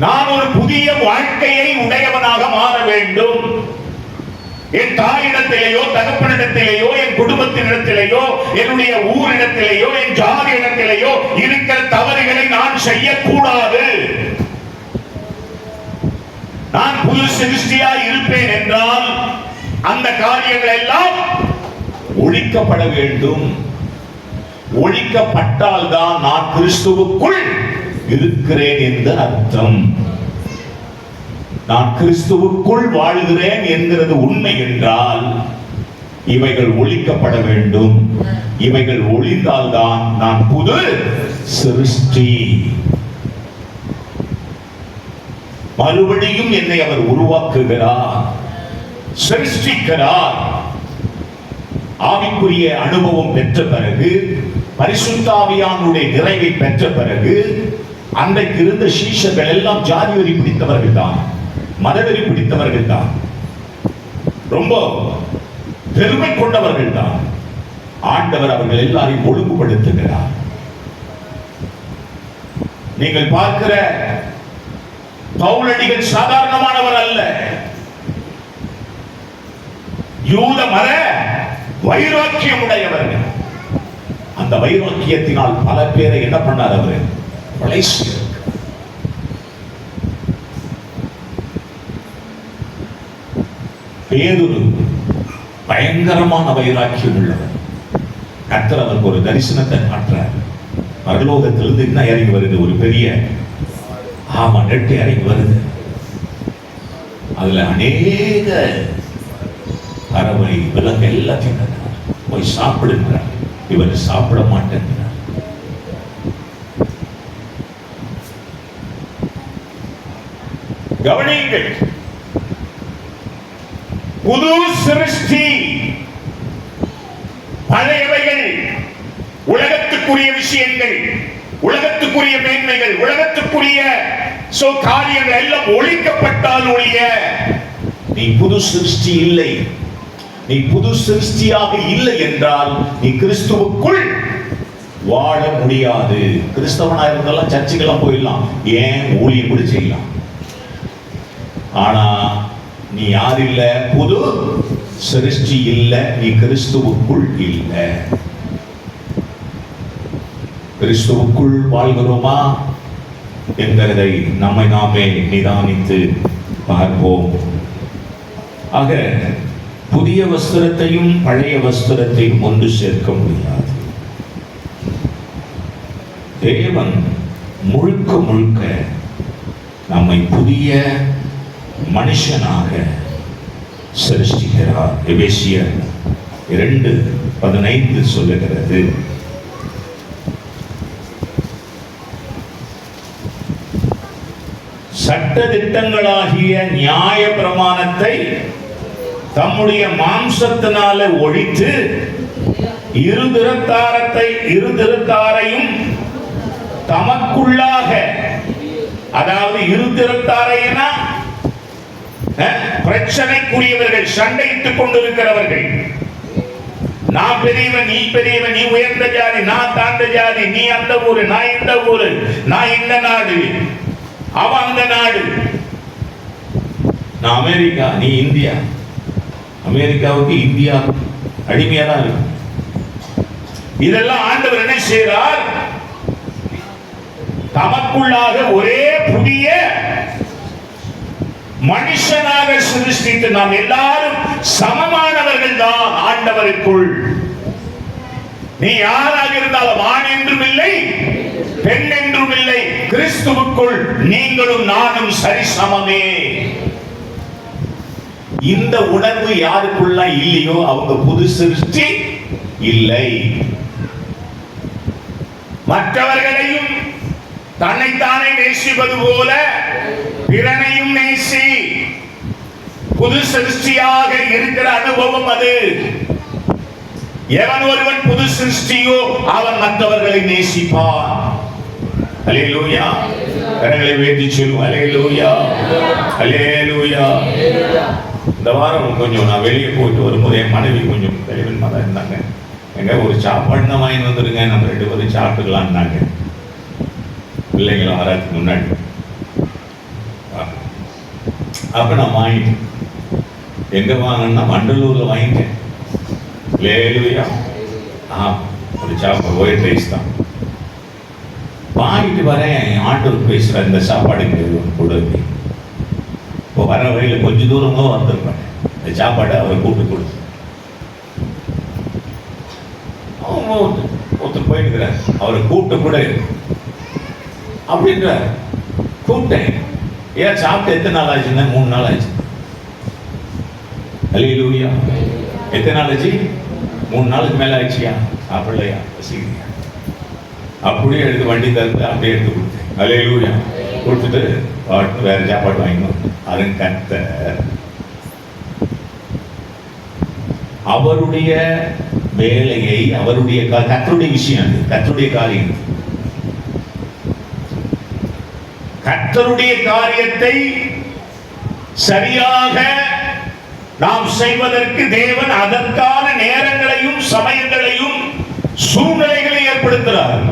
நான் ஒரு புதிய வாழ்க்கையை உடையவனாக மாற வேண்டும். என் தாயிடத்திலேயோ, தகப்பனிடத்திலேயோ, என் குடும்பத்தினிடத்திலேயோ, என்னுடைய ஊரிடத்திலேயோ, என் ஜாதி இடத்திலேயோ இருக்கிற தவறுகளை நான் செய்யக்கூடாது. நான் புது சிருஷ்டியா இருப்பேன் என்றால் அந்த காரியங்கள் எல்லாம் ஒழிக்கப்பட வேண்டும். ஒழிக்கப்பட்டால் தான் நான் கிறிஸ்துவுக்குள் இருக்கிறேன் என்று அர்த்தம். நான் கிறிஸ்துவுக்குள் வாழ்கிறேன் என்கிறது உண்மை என்றால் இவைகள் ஒழிக்கப்பட வேண்டும். இவைகள் ஒழிந்தால் தான் நான் புது சிருஷ்டி. மறுபடியும் என்னை அவர் உருவாக்குகிறார், சிருஷ்டிக்கிறார். ஆவிக்குரிய அனுபவம் பெற்ற பிறகு, பரிசுத்த ஆவியானுடைய நிறைவை பெற்ற பிறகு, அன்றைக்கு இருந்த சீஷர்கள் எல்லாம் ஜாதி வெறி பிடித்தவர்கள் தான், மதவெறி பிடித்தவர்கள் தான், ரொம்ப பெருமை கொண்டவர்கள் தான். ஆண்டவர் அவர்கள் எல்லாரையும் ஒழுங்குபடுத்துகிறார். நீங்கள் பார்க்கிற பவுலடிகள் சாதாரணமானவர் அல்ல. யூத மத வைராக்கியம் உடையவர்கள். அந்த வைராக்கியத்தினால் பல பேரை என்ன பண்ணார் அவர்? பேதுரு பயங்கரமான வைராக்கியம் உள்ளவர். கர்த்தர் அவருக்கு ஒரு தரிசனத்தை காட்டுறார். பரலோகத்திலிருந்து என்ன இறங்கி வருது? ஒரு பெரிய நெட்டு இறங்கி வருது. அதுல அநேக பறவை, விலங்கு எல்லாத்தையும் போய் சாப்பிடுகிறார். இவர் சாப்பிட மாட்டேங்கிறார். கவனியுங்கள், புது சிருஷ்டி. பழையவைகள், உலகத்துக்குரிய விஷயங்கள், உலகத்துக்குரிய மேன்மைகள், உலகத்துக்குரிய காரியங்கள் எல்லாம் ஒழிக்கப்பட்டால் ஒழிய நீ புது சிருஷ்டி இல்லை. நீ புது சிருஷ்டியாக இல்லை என்றால் நீ கிறிஸ்துவுக்குள் வாழ முடியாது. கிறிஸ்தவனா இருந்தாலும் சர்ச்சுக்கெல்லாம் போயிடலாம், ஏன் ஊழியம் கூட செய்யலாம். ஆனா நீ யார் இல்ல? புது சிருஷ்டி இல்ல, நீ கிறிஸ்துவுக்குள் இல்ல. கிறிஸ்துவுக்குள் வாழ்கிறோமா என்கிறதை நம்மை நாமே நிதானித்து பார்ப்போம். ஆக புதிய வஸ்திரத்தையும் பழைய வஸ்திரத்தையும் ஒன்று சேர்க்க முடியாது. தேவன் முழுக்க முழுக்க நம்மை புதிய மனுஷனாக சிருஷ்டிக்கிறார். எபேசியர் 2:15 சொல்லுகிறது, சட்ட திட்டங்களாகிய நியாய பிரமாணத்தை தம்முடைய மாம்சத்தினால ஒழித்து இருதிறத்தாரையும் தமக்குள்ளாக, அதாவது இருதிறத்தாரைனா பிரச்சனைக்குரியவர்கள், சண்டையிட்டுக் கொண்டிருக்கிறவர்கள். நான் பெரியவன், நீ பெரியவன், நீ உயர்ந்த ஜாதி, நான் தாழ்ந்த ஜாதி, நீ அந்த ஊரு, நான் இந்த ஊரு, நான் இந்த நாடு, அவன் அந்த நாடு, நான் அமெரிக்கா, நீ இந்தியா, அமெரிக்காவுக்கு இந்தியா அடிமையா தான் இருக்கு. இதெல்லாம் ஆண்டவர் என்ன செய்கிறார்? தமக்குள்ளாக ஒரே புதிய மனுஷனாக சிருஷ்டித்து நாம் எல்லாரும் சமமானவர்கள் தான் ஆண்டவருக்குள். நீ யாராக இருந்தாலும் ஆண் என்றும் இல்லை பெண் என்றும் இல்லை, கிறிஸ்துவுக்குள் நீங்களும் நானும் சரிசமமே. இந்த உணர்வு யாருக்குள்ள இல்லையோ அவங்க புது சிருஷ்டி இல்லை. மற்றவர்களையும் தன்னைத்தானே நேசிப்பது போல பிறனையும் நேசி. புது சிருஷ்டியாக இருக்கிற அனுபவம் அது. எவன் ஒருவன் புது சிருஷ்டியோ அவன் மற்றவர்களை நேசிப்பான். அல்லேலூயா. கரங்களை உயர்த்தி சொல்லுவோம். அல்லேலூயா, அல்லேலூயா. இந்த வாரம் கொஞ்சம் நான் வெளியே போயிட்டு வரும்போது என் மனைவி கொஞ்சம் தெளிவன்மா தான் இருந்தாங்க. எங்க ஒரு சாப்பாடு தான் வாங்கி வந்துருங்க, நம்ம 2 பேரும் சாப்பிட்டுக்கலாம்னாங்க. பிள்ளைங்களை வரதுக்கு முன்னாடி அப்ப நான் வாங்கிட்டேன். எங்க வாங்கினா வண்டலூர்ல வாங்கிட்டேன். அல்லேலூயா. ஒரு சாப்பாடு ஒயிட் ரைஸ் தான் வாங்கிட்டு வரேன். ஆண்டவர் பேசுற இந்த சாப்பாடுக்கு கொடுத்து இப்போ வர வழியில் கொஞ்சம் தூரமா வந்திருப்பேன். இந்த சாப்பாடை அவர் கூப்பிட்டு கொடுத்து ஒருத்தர் போயிருக்கிறார். அவரை கூப்பிட்டு கூட அப்படின்ற கூப்பிட்டேன். ஏன் சாப்பிட்டு எத்தனை நாள் ஆச்சுன்னா 3 நாள் ஆச்சு. அல்லேலூயா. எத்தனை நாள் ஆச்சு? 3 நாளுக்கு மேல ஆச்சுயா. சாப்பிடலையா? பசிக்கலையா? அப்படியே எடுத்து வண்டி தந்து அப்படியே எடுத்து கொடுத்தேன். அல்லேலூயா. கொடுத்துட்டு வேற சாப்பாடு வாங்கணும். அதன் கர்த்தர் அவருடைய வேலையை, அவருடைய கர்த்தருடைய விஷயம், கர்த்தருடைய காரியம், கர்த்தருடைய காரியத்தை சரியாக நாம் செய்வதற்கு தேவன் அதற்கான நேரங்களையும் சமயங்களையும் சூழ்நிலைகளை ஏற்படுத்துகிறார்.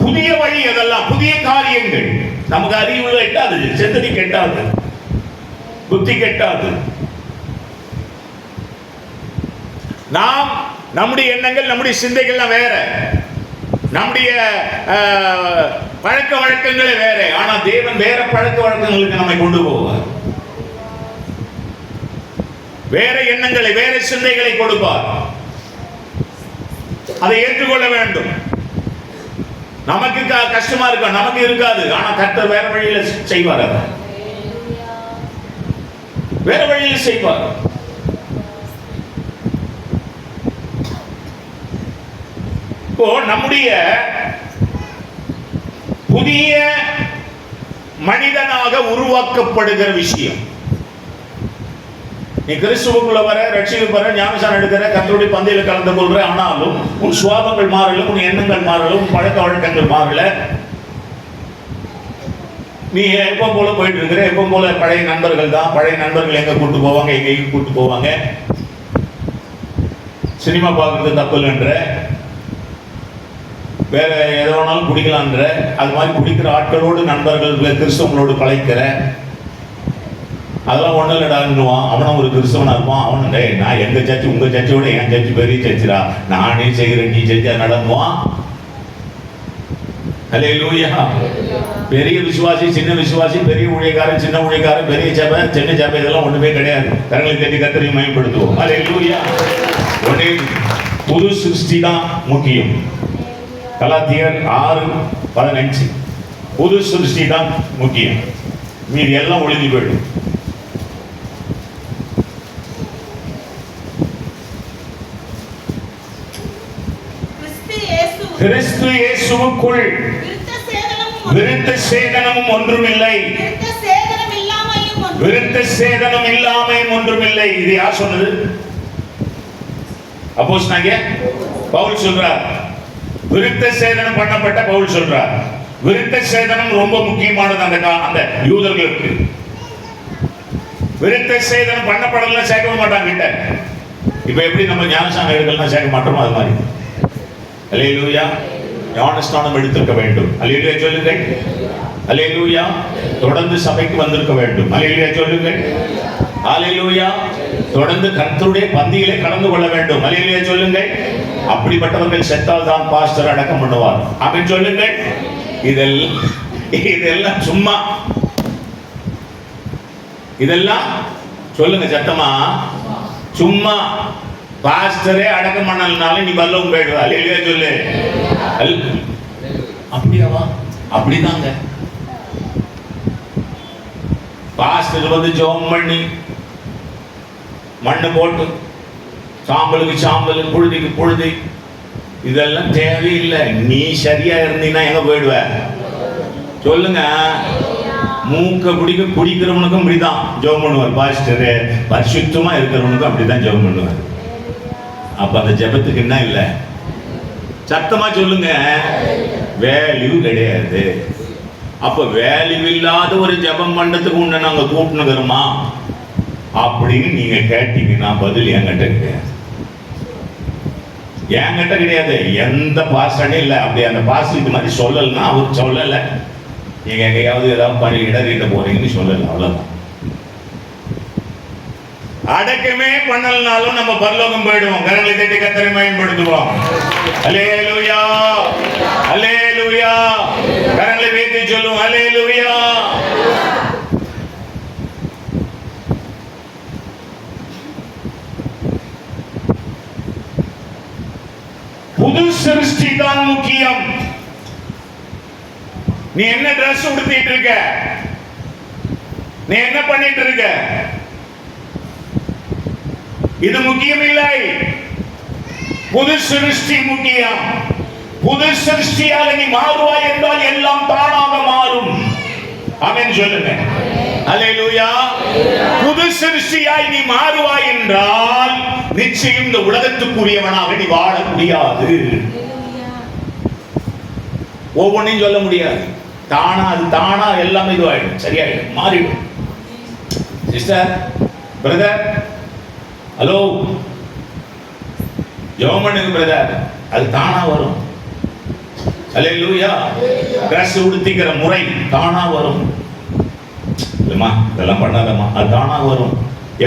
புதிய வழி, அதெல்லாம் புதிய காரியங்கள். நமக்கு அறிவு கெட்டாது, சிந்தனை கெட்டாது, புத்தி கெட்டாது. நாம் நம்முடைய எண்ணங்கள், நம்முடைய சிந்தைகள்லாம் வேற, நம்முடைய பழக்க வழக்கங்களே வேற. ஆனா தேவன் வேற பழக்க வழக்கங்களுக்கு நம்மை கொண்டு போவார். வேற எண்ணங்களை, வேற சிந்தைகளை கொடுப்பார். அதை ஏற்றுக்கொள்ள வேண்டும். நமக்கு கஷ்டமா இருக்கும், நமக்கு இருக்காது. ஆனா கர்த்தர் வேற வழியில செய்வார். அதை வேற வழியில் செய்வார். இப்போ நம்முடைய புதிய மனிதனாக உருவாக்கப்படுகிற விஷயம், நீ கிறிஸ்துவுக்குள்ள வர, ரட்சிக்கு வர, ஞானசானம் எடுக்கிற, கர்த்தருடைய பந்தியில கலந்து கொள்ற, ஆனாலும் உன் சுவாபங்கள் மாறல, உன் எண்ணங்கள் மாறல, உன் பழக்க வழக்கங்கள் மாறல. நீ எப்போ போல போயிட்டு இருக்கிற, எப்போ போல பழைய நண்பர்கள் தான். பழைய நண்பர்கள் எங்க கூட்டு போவாங்க, எங்கேயும் கூட்டு போவாங்க. சினிமா பார்க்கறது தப்பு இல்லைன்ற, வேற எதை வேணாலும் குடிக்கலான்ற, அது மாதிரி குடிக்கிற ஆட்களோடு நண்பர்கள் கிறிஸ்தவங்களோடு பழைக்கிற, அதெல்லாம் ஒன்றும் இல்லைடான்னுவான். அவனும் ஒரு கிறிஸ்தவனா இருப்பான். அவனு நான் எங்க சர்ச்சு உங்க சர்ச்சோட என் சர்ச்சு பெரிய சர்ச்சுடா, நானே செய்கிறேன், நீ செஞ்சா நடந்துவான். அல்லேலூயா. பெரிய விசுவாசி, சின்ன விசுவாசி, பெரிய ஊழியக்காரன், சின்ன ஊழியக்காரன், பெரிய சபை, சின்ன சபை, இதெல்லாம் ஒண்ணுமே கிடையாது. கரங்களை தட்டி கர்த்தரை மகிமைப்படுத்துவோம். அல்லேலூயா. ஒரே புது சிருஷ்டி தான் முக்கியம். கலாத்தியர் 6:15 புது சிருஷ்டி தான் முக்கியம். மீதி எல்லாம் ஒளிஞ்சு போயிடும். கிறிஸ்து இயேசுவுக்குள் விருத்த சேதனமும் ஒன்றுமில்லை, விருத்த சேதனம் இல்லாமையும் ஒன்றுமில்லை. இது யார் சொன்னது? அப்போஸ்தலனாகிய பவுல் சொல்றார். விருத்த சேதனம் பண்ணப்பட்ட பவுல் சொல்றார். விருத்த சேதனம் ரொம்ப முக்கியமானது அந்த யூதர்களுக்கு. விருத்த சேதனம் பண்ணப்படலாம் சேர்க்க மாட்டாங்க கிட்ட. இப்ப எப்படி நம்ம ஞானசானம் எடுக்கலாம் சேர்க்க மாட்டோமோ அது மாதிரி. அல்லேலூயா. ஞானஸ்நானம் எடுத்திருக்க வேண்டும். அல்லேலூயா சொல்லுங்கள். அல்லேலூயா. தொடர்ந்து சபைக்கு வந்திருக்க வேண்டும். அல்லேலூயா சொல்லுங்கள். ஹalleluya. தொடர்ந்து கர்த்தருடைய பந்தியிலே கலந்து கொள்ள வேண்டும். ஹalleluya சொல்லுங்கள். அப்படிப்பட்டவர்கள் செத்தால் தான் பாஸ்டர் அடக்கம் பண்ணுவார். ஆமென் சொல்லுங்கள். இதெல்லாம் சும்மா, இதெல்லாம் சொல்லுங்க சத்தமா, சும்மா. பாஸ்டரே அடக்கம் பண்ணலனாலும் நீ பரலோகம் போயிடுவ. ஹalleluya சொல்லு. அப்படியாவா? அப்படிதாங்க. பாஸ்டர் வந்து ஜெபம் பண்ணி மண்ணு போட்டு சாம்பலுக்கு சாம்பல், புழுதிக்கு புழுதி, இதெல்லாம் தேவையில்லை. நீ சரியா இருந்தீங்கன்னா எங்க போயிடுவ சொல்லுங்க. மூக்க குடிக்கிறவனுக்கும் இப்படிதான் ஜெபம் பண்ணுவார் பாஸ்டர். பரிசுத்தமா இருக்கிறவனுக்கும் அப்படிதான் ஜெபம் பண்ணுவார். அப்ப அந்த ஜெபத்துக்கு என்ன இல்லை? சத்தமா சொல்லுங்க. வேல்யூ கிடையாது. அப்ப வேல்யூ இல்லாத ஒரு ஜெபம் பண்றதுக்கு உன்னை நாங்க கூப்பிட்டுக்கிறோமா அப்படின்னு நீங்க கேட்டீங்கன்னா பதில் என்கிட்ட கிடையாது. என்கிட்ட கிடையாது. எந்த பாஸ்டனே இல்லை. அப்படி அந்த பாஸ்டர் இது மாதிரி சொல்லலைன்னா அவர் சொல்லலை. நீங்க எங்கேயாவது ஏதாவது பண்ணி இடறிட்டு போறீங்கன்னு சொல்லலை. அவ்வளவுதான். அடக்கமே பண்ணலனாலும் நம்ம பரலோகம் போயிடுவோம். கரங்களை தட்டி கர்த்தரை மகிமைப்படுத்துவோம். அல்லேலூயா, அல்லேலூயா. கரங்களை வைத்து சொல்லுவோம் அல்லேலூயா. புது சிருஷ்டி தான் முக்கியம். நீ என்ன டிரஸ் உடுத்திட்டு இருக்க? நீ என்ன பண்ணிட்டு இருக்க? இது முக்கியம் இல்லை. புது சிருஷ்டி முக்கியம். புது சிருஷ்டியாக நீ மாறுவாய் என்றால் எல்லாம் தானாக மாறும். ஆமென் சொல்லுங்க. அல்லேலூயா. புது சிருஷ்டியாய் நீ மாறுவாய் என்றால் நிச்சயம் இந்த உலகத்துக்குரியவனாக நீ வாழ முடியாது. ஒவ்வொன்றையும் சொல்ல முடியாது. தானா எல்லாமே இதுவாயிடும், சரியாயிடும், மாறிடும். சிஸ்டர், பிரதர், ஹலோ, ஜெபம் பண்ணுங்க பிரதர், அது தானா வரும். அல்லேலூயா. டிரஸ் உடுத்திக்கிற முறை தானா வரும். இல்லம்மா இதெல்லாம் பண்ணாதம்மா, அது தானா வரும்.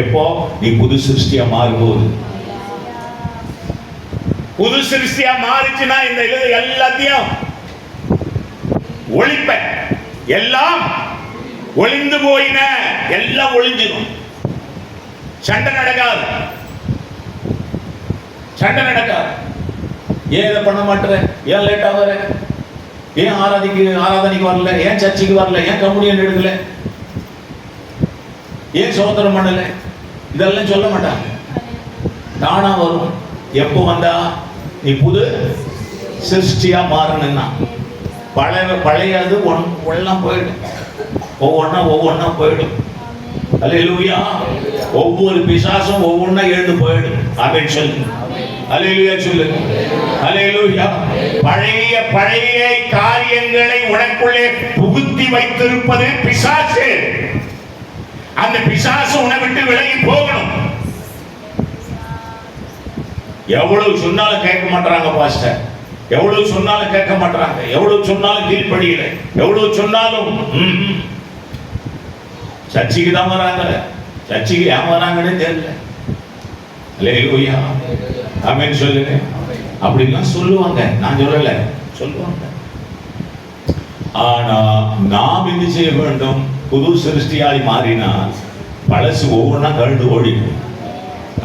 எப்போ? நீ புது சிருஷ்டியா மாறும்போது. புது சிருஷ்டியா மாறிச்சுன்னா இந்த எல்லாத்தையும் ஒளிப்ப, எல்லாம் ஒளிந்து போயின, எல்லாம் ஒளிஞ்சிடும். சண்டை நடக்காது, சண்டை நடக்காது. ஏன் இதை பண்ண மாட்டேற? ஏன் லேட்டா வர? ஏன் ஆராதனைக்கு வரல? ஏன் சர்ச்சைக்கு வரல? ஏன் கம்யூனியன் எடுக்கல? ஏன் சோதனம் பண்ணல? இதெல்லாம் சொல்ல மாட்டாங்க. தானா வரும். எப்போ வந்தா? நீ புது சிருஷ்டியா மாறணும்னா. பழையது எல்லாம் போயிடும். ஒவ்வொன்னா போயிடும். அல்லேலூயா. ஒவ்வொரு பிசாசும் ஒவ்வொன்னா எழுந்து போயிடும். ஆமென் சொல்லுங்க. அல்லேலூயா சொல்லுங்க. அல்லேலூயா. பழைய காரியங்களை உனக்குள்ளே புகுத்தி வைத்திருப்பது பிசாசு. அந்த பிசாசு உன்னை விட்டு விலகி போகணும். எவ்வளவு சொன்னாலும் கேட்க மாட்டாங்க பாஸ்டர். எவ்வளவு சொன்னாலும் கேட்க மாட்டாங்க. எவ்வளவு சொன்னாலும் கீழ்ப்படியல. எவ்வளவு சொன்னாலும் சர்ச்சைக்கு தான் வராங்க. சர்ச்சைக்கு ஏன் வராங்கன்னு தெரியல. அல்லேலூயா. ஆமென் சொல்லுங்க. அப்படிலாம் சொல்லுவாங்க. நான் சொல்லல, சொல்லுவாங்க. ஆனா நாம் என்ன செய்ய வேண்டும்? புது சிருஷ்டியாய் மாறினால் பழசு ஒவ்வொன்றா கழுந்து ஓடிடும்.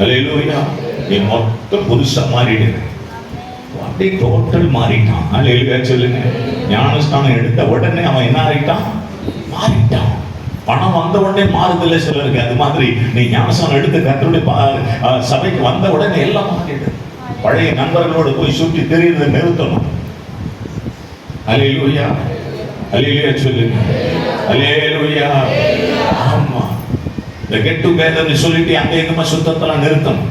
அல்லேலூயா. நீ மொத்தம் புதுசா மாறிடுங்க. அப்படியே டோட்டல் மாறிட்டான். அல்லேலூயா சொல்லுங்க. ஞானஸ்நானம் எடுத்த உடனே அவன் என்ன ஆகிட்டான்? மாறிட்டான். பணம் வந்த உடனே மாறுதல்ல சிலருக்கு. அது மாதிரி நீ ஞானஸ்நானம் எடுத்து கர்த்தருடைய சபைக்கு வந்த உடனே எல்லாம் மாறிடும். பழைய நண்பர்களோடு போய் சுற்றி தெரியுறதை நிறுத்தணும். அல்லேலூயா. அல்லேலூயா சொல்லுங்க. அல்லேலூயா. ஆமா. இந்த கெட் டுகெதர்னு சொல்லிட்டு அங்க எங்கமா சுத்தத்தெல்லாம் நிறுத்தணும்.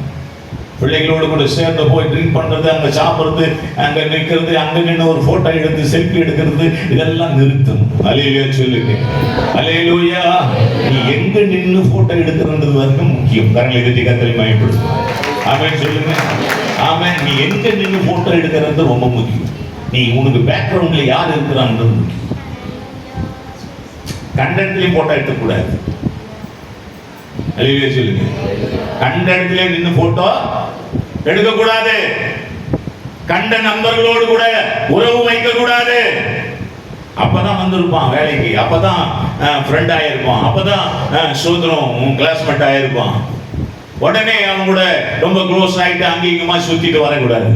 பிள்ளைகளோடு கூட சேர்ந்து போய் ட்ரிங்க் பண்றது, அங்க சாப்பிடுறது, அங்க நிற்கிறது, அங்க நின்று ஒரு போட்டோ எடுத்து செல்ஃபி எடுக்கிறது, இதெல்லாம் நிறுத்தணும். அல்லேலூயா சொல்லுங்க. அல்லேலூயா. நீ எங்க நின்று போட்டோ எடுக்கிறது வரைக்கும் முக்கியம். கரங்களை தட்டி கர்த்தரை மகிமைப்படுத்து. ஆமென் சொல்லுங்க. ஆமென். நீ எங்க நின்று போட்டோ எடுக்கிறது ரொம்ப முக்கியம். நீ உனக்கு பேக்ரவுண்ட்ல யார் இருக்கிறான்றது முக்கியம். கண்டென்ட்லயும் போட்டோ எடுக்கக்கூடாது. அல்லேலூயா சொல்லுங்க. கண்ட இடத்துல நின்று போட்டோ எடுக்க கூடாது. கண்ட நண்பர்களோடு கூட உறவு வைக்க கூடாது. அப்பதான் வந்திருப்பான் வேலைக்கு, அப்பதான் ஃப்ரெண்ட் ஆயிருப்பான், அப்பதான் சோதரம் கிளாஸ்மேட் ஆயிருப்பான். உடனே அவன் கூட ரொம்ப க்ளோஸ் ஆகிட்டு அங்கேயுமா சுத்திட்டு வரக்கூடாது.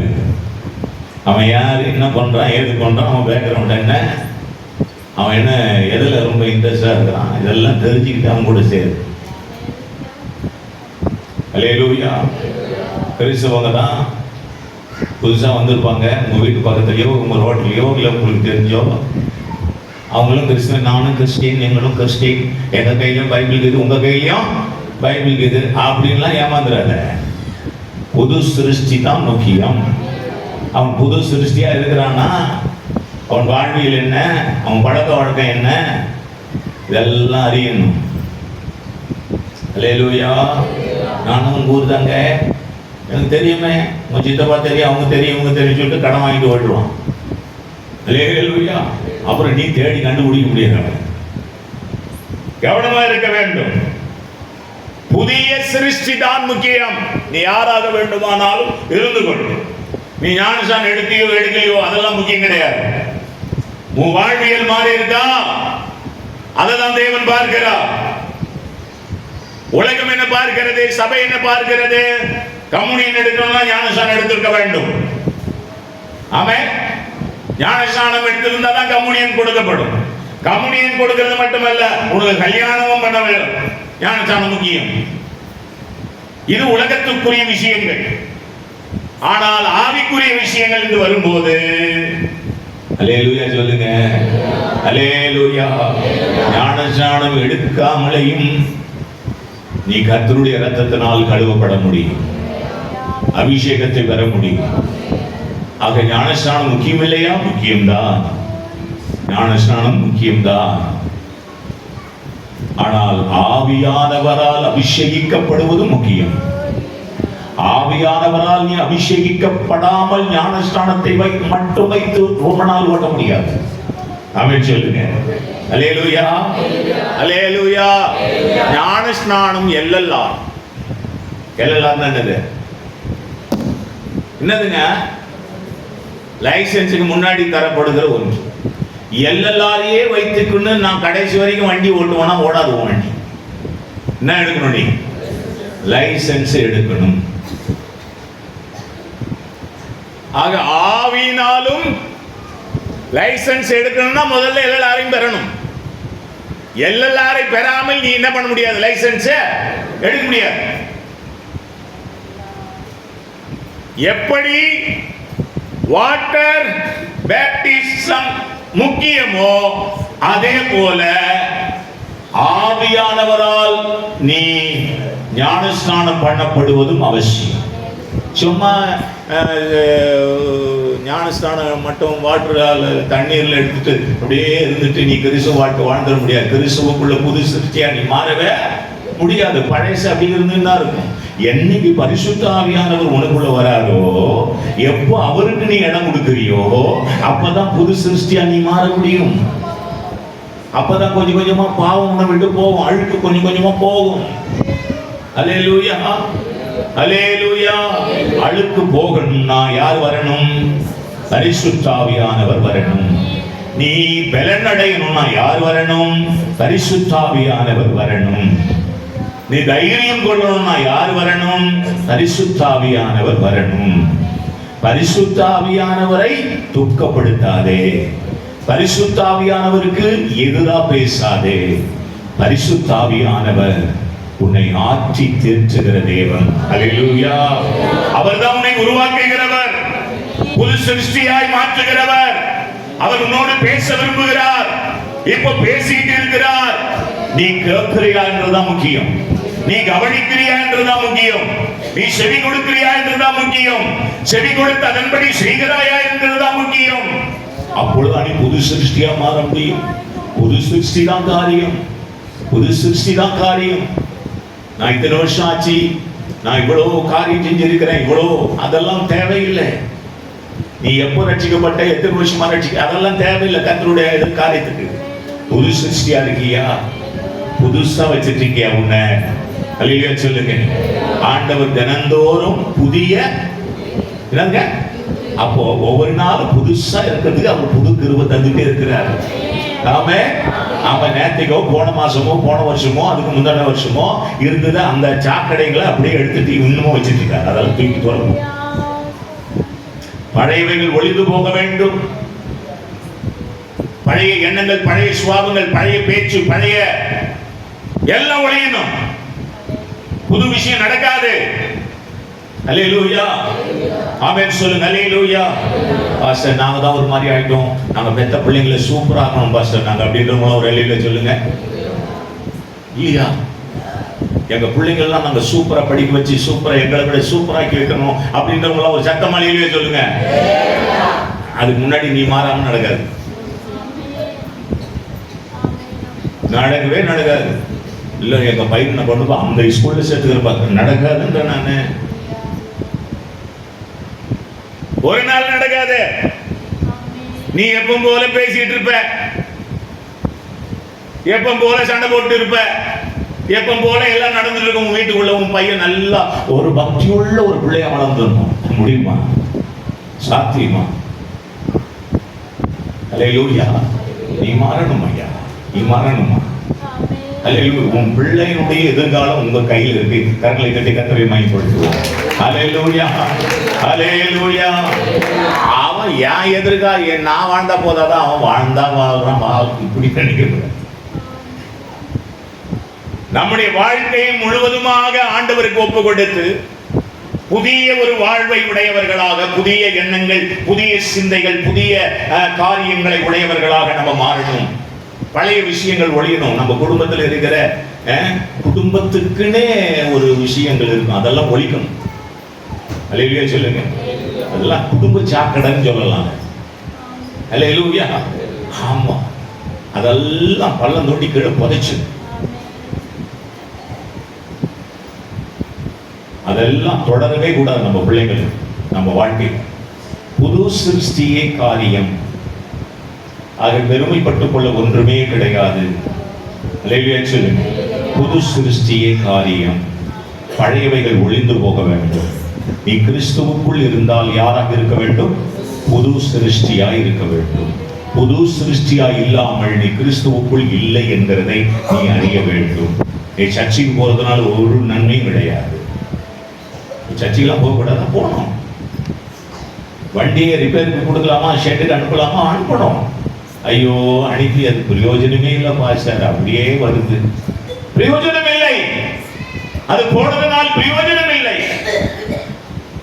அவன் யாரு, என்ன பண்றான், ஏது பண்றான், அவன் பேக்ரவுண்ட் என்ன, அவன் என்ன எதுல ரொம்ப இன்ட்ரெஸ்டா இருக்கிறான், இதெல்லாம் தெரிஞ்சுக்கிட்டு அவன் கூட சேரு. அல்லேலூயா. கிறிஸ்தவங்க தான் புதுசா வந்திருப்பாங்க, உங்க வீட்டு பக்கத்துலயோ உங்க ரோட்லயோ இல்லை உங்களுக்கு தெரிஞ்சோ, அவங்களும் கிறிஸ்தவன், நானும் கிறிஸ்டின், எங்களும் கிறிஸ்டின், எங்க கையிலும் பைபிள் இருக்குது, உங்க கையிலும் பைபிள் இருக்குது அப்படின்லாம் ஏமாந்துடாத. புது சிருஷ்டி தான் முக்கியம். அவன் புது சிருஷ்டியா இருக்கிறான்னா அவன் வாழ்வியல் என்ன, அவன் பழக்க வழக்கம் என்ன, இதெல்லாம் அறியணும். அல்லேலூயா. நானும் உங்க ஊர் தாங்க, எனக்கு தெரியுமே, உங்க சித்தப்பா தெரியும், அவங்க தெரியும், இவங்க தெரியும் சொல்லிட்டு கடன் வாங்கிட்டு ஓடுவான். அல்லேலூயா. அப்புறம் நீ தேடி கண்டுபிடிக்க முடியாது. கவனமா இருக்க வேண்டும். புதிய சிருஷ்டி தான் முக்கியம். நீ யாராக வேண்டுமானாலும் இருந்து கொண்டு, நீ ஞானசான் எடுக்கையோ எடுக்கையோ அதெல்லாம் முக்கியம் கிடையாது. உன் வாழ்வியல் மாறி இருக்கா, அதைதான் தேவன் பார்க்கிறார். உலகம் என்ன பார்க்கிறது, சபை என்ன பார்க்கிறது? கம்யூனியன் எடுக்கணும்னா ஞானசானம் எடுத்திருக்க வேண்டும். ஆமென். ஞானசானம் எடுத்திருந்தா தான் கம்யூனியன் கொடுக்கப்படும். கம்யூனியன் கொடுக்கிறது மட்டுமல்ல, உனக்கு கல்யாணமும் பண்ண வேண்டும். ஞானசானம் முக்கியம். இது உலகத்துக்குரிய விஷயங்கள். ஆனால் ஆவிக்குரிய விஷயங்கள் என்று வரும்போது, அல்லேலூயா சொல்லுங்க, அல்லேலூயா. ஞானசானம் எடுக்காமலையும் நீ கர்த்தருடைய இரத்தத்தினால் கழுவப்பட முடியும், அபிஷேகத்தை பெற முடியும். ஆக ஞானஸ்நானம் முக்கியம் இல்லையா? முக்கியம்தான். ஞானஸ்நானம் முக்கியம்தான். ஆனால் ஆவியானவரால் அபிஷேகிக்கப்படுவது முக்கியம். ஆவியானவரால் நீ அபிஷேகிக்கப்படாமல் ஞானஸ்நானத்தை மட்டும் வைத்து ரொம்ப நாள் ஓட்ட முடியாது. ஆமென் சொல்லுங்க. அல்லேலூயா, அல்லேலூயா. ஞானஸ்நானம் எல்லெல்லாம் என்னது? என்னதுங்க? லைசன்ஸுக்கு முன்னாடி தரப்படுகிற ஒன்று. எல்லெல்லாரையே வைத்துக்குன்னு நான் கடைசி வரைக்கும் வண்டி ஓட்டுவானா? ஓடாது வண்டி. என்ன எடுக்கணும்? நீ லைசன்ஸ் எடுக்கணும். ஆக ஆவினாலும் லைசன்ஸ் எடுக்கணும்னா முதல்ல எல்லெல்லாரையும் பெறணும். எல்லெல்லாரை பெறாமல் நீ என்ன பண்ண முடியாது? லைசன்ஸ் எடுக்க முடியாது. எப்படி வாட்டர் பேப்டிசம் முக்கியமோ அதே போல ஆவியானவரால் நீ ஞானஸ்நானம் பண்ணப்படுவதும் அவசியம். சும்மா ஞானஸ்நானம் மட்டும் வாட்டரால் தண்ணீரில் எடுத்துட்டு அப்படியே இருந்துட்டு நீ கிறிஸ்துவ வாழ்க்கை வாழ்ந்துட முடியாது. கிறிஸ்துவுக்குள்ள புது சிருஷ்டியா நீ மாறவே முடியாது. பழைய அப்படி இருந்துன்னா இருக்கும். என்னைக்கு பரிசுத்த ஆவியானவர் உனக்குள்ள வராதோ, எப்போ அவருக்கு நீ இடம் கொடுக்குறியோ, அப்பதான் புது சிருஷ்டியா நீ மாற முடியும். அப்பதான் கொஞ்சம் கொஞ்சமா பாவம் உன்னை விட்டு போகும், அழுக்கு கொஞ்சம் கொஞ்சமா போகும். அல்லேலூயா, அல்லேலூயா. அழுக்கு போகணும்னா யார் வரணும்? பரிசுத்த ஆவியானவர் வரணும். நீ பலன் அடையணும்னா யார் வரணும்? பரிசுத்த ஆவியானவர் வரணும். நீ தைரியம் கொள்ளணும்னா யார் வரணும்? பரிசுத்த ஆவியானவர் வரணும். பரிசுத்த ஆவியானவரை துக்கப்படுத்தாதே. பரிசுத்த ஆவியானவருக்கு எதிரா பேசாதே. பரிசுத்த ஆவியானவர் உன்னை ஆற்றி தேற்றுகிற தேவன். அல்லேலூயா. அவர்தான் உன்னை உருவாக்குகிறவர், புது சிருஷ்டியாய் மாற்றுகிறவர். அவர் உன்னோடு பேச விரும்புகிறார். இப்ப பேசிட்டு இருக்கிறார். நீ கேட்கிறியா என்றுதான் முக்கியம். நீ கவனிக்கிறியா என்றுதான் முக்கியம். நீ செவி கொடுக்கிறியா என்றுதான் முக்கியம். செவி கொடுத்து அதன்படி செய்கிறாயா என்றுதான் முக்கியம். அப்பொழுது நீ புது சிருஷ்டியா மாற முடியும். புது சிருஷ்டி தான் காரியம். புது சிருஷ்டி தான் காரியம். நான் இத்தனை வருஷம் ஆச்சு, நான் இவ்வளவு காரியம் செஞ்சிருக்கிறேன், இவ்வளவு, அதெல்லாம் தேவையில்லை. நீ எப்போ ரட்சிக்கப்பட்ட, எத்தனை வருஷமா ரட்சிக்க, அதெல்லாம் தேவையில்லை. கர்த்தருடைய காரியத்துக்கு புது சிருஷ்டியா இருக்கியா? புதுசா வச்சிருக்கியா உன்னை? அல்லேலூயா சொல்லுங்க. ஆண்டவர் தினந்தோறும் புதிய என்னங்க, அப்போ ஒவ்வொரு நாளும் புதுசா இருக்கிறதுக்கு அவர் புது கிருபை தந்துட்டே இருக்கிறார். ஆமென். அவன் நேத்திக்கோ போன மாசமோ போன வருஷமோ அதுக்கு முந்தின வருஷமோ இருந்தது அந்த சாக்கடைகளை அப்படியே எடுத்துட்டு இன்னமும் வச்சிட்டு இருக்காரு. அதெல்லாம் தூக்கி தோறணும். பழையவைகள் ஒளிந்து போக வேண்டும். பழைய எண்ணங்கள், பழைய சுவாபங்கள், பழைய பேச்சு, பழைய எல்லாம் ஒழியணும். புது விஷயம் நடக்காது. அல்லேலூயா, ஆமென் சொல்லுங்க. அல்லேலூயா. பாஸ்டர், நாங்க தான் ஒரு மாதிரி ஆயிட்டோம், நாங்க பெத்த பிள்ளைங்களை சூப்பரா ஆக்கணும் பாஸ்டர் நாங்க அப்படின்றவங்களும் ஒரு அல்லேலூயா சொல்லுங்க. இல்லையா? எங்க பிள்ளைங்கள்லாம் நாங்க சூப்பரா படிக்க வச்சு சூப்பரா எங்களை விட சூப்பராக்கி வைக்கணும் அப்படின்றவங்களாம் ஒரு சத்தமா அல்லேலூயா சொல்லுங்க. அதுக்கு முன்னாடி நீ மாறாம நடக்காது, நடக்கவே நடக்காது. இல்ல எங்க பையனை கொண்டு போய் அந்த ஸ்கூல்ல சேர்த்துக்கிறப்ப நடக்காதுன்ற நானு ஒரு நாள் நடக்காது. நீ எப்பவும் போல பேசிட்டு இருப்ப, எப்பவும் போல சண்டை போட்டு இருப்ப, எப்பவும் போல எல்லாம் நடந்துட்டு இருக்கும். உன் வீட்டுக்குள்ள உன் பையன் நல்லா ஒரு பக்தியுள்ள ஒரு பிள்ளைய வளர்ந்துடணும். முடியுமா? சாத்தியமா? அல்லேலூயா. நீ மாறணும் ஐயா, நீ மாறணுமா? அல்லேலூயா. உன் பிள்ளையினுடைய எதிர்காலம் உங்க கையில் இருக்கு. கரங்களை கட்டி கர்த்தரை மகிமைப்படுத்துவோம். அல்லேலூயா, அல்லேலூயா. அவன் ஏன் எதிர்காலம் நான் வாழ்ந்தா போதாதான், அவன் வாழ்ந்தா வாழ்றான் இப்படி நினைக்கிறது. நம்முடைய வாழ்க்கையை முழுவதுமாக ஆண்டவருக்கு ஒப்பு கொடுத்து புதிய ஒரு வாழ்வை உடையவர்களாக, புதிய எண்ணங்கள், புதிய சிந்தைகள், புதிய காரியங்களை உடையவர்களாக நம்ம மாறணும். பழைய விஷயங்கள் ஒழியணும். நம்ம குடும்பத்தில் இருக்கிற குடும்பத்துக்குன்னே ஒரு விஷயங்கள் இருக்கும், அதெல்லாம் ஒழிக்கணும். அல்லேலூயா சொல்லுங்க. அதெல்லாம் குடும்ப சாக்கடைன்னு சொல்லலாம். அல்லேலூயா. ஆமா, அதெல்லாம் பள்ளம் தோண்டி கீழே புதைச்சு அதெல்லாம் தொடரவே கூடாது நம்ம பிள்ளைகள். நம்ம வாழ்க்கை புது சிருஷ்டியே காரியம். ஆக பெருமைப்பட்டுக் கொள்ள ஒன்றுமே கிடையாது. அல்லேலூயா சொல்லுங்க. புது சிருஷ்டியே காரியம். பழையவைகள் ஒளிந்து போக வேண்டும். நீ கிறிஸ்துவுக்குள் இருந்தால் யாராக இருக்க வேண்டும்? புது சிருஷ்டியாய் இருக்க வேண்டும். புது சிருஷ்டியாய் இல்லாமல் நீ கிறிஸ்துவுக்குள் இல்லை என்கிறதை நீ அறிய வேண்டும். நீ சர்ச்சைக்கு போறதுனால ஒரு நன்மையும் கிடையாது. சர்ச்சைக்கெல்லாம் போகக்கூடாது, போகணும். வண்டியை ரிப்பேருக்கு கொடுக்கலாமா, ஷெட்டுக்கு அனுப்பலாமா, அனுப்பணும். ஐயோ அனுப்பி அது பிரயோஜனமே இல்லை பாஸ்டர், அப்படியே வருது. பிரயோஜனம் இல்லை, அது போனதுனால் பிரயோஜனம் இல்லை.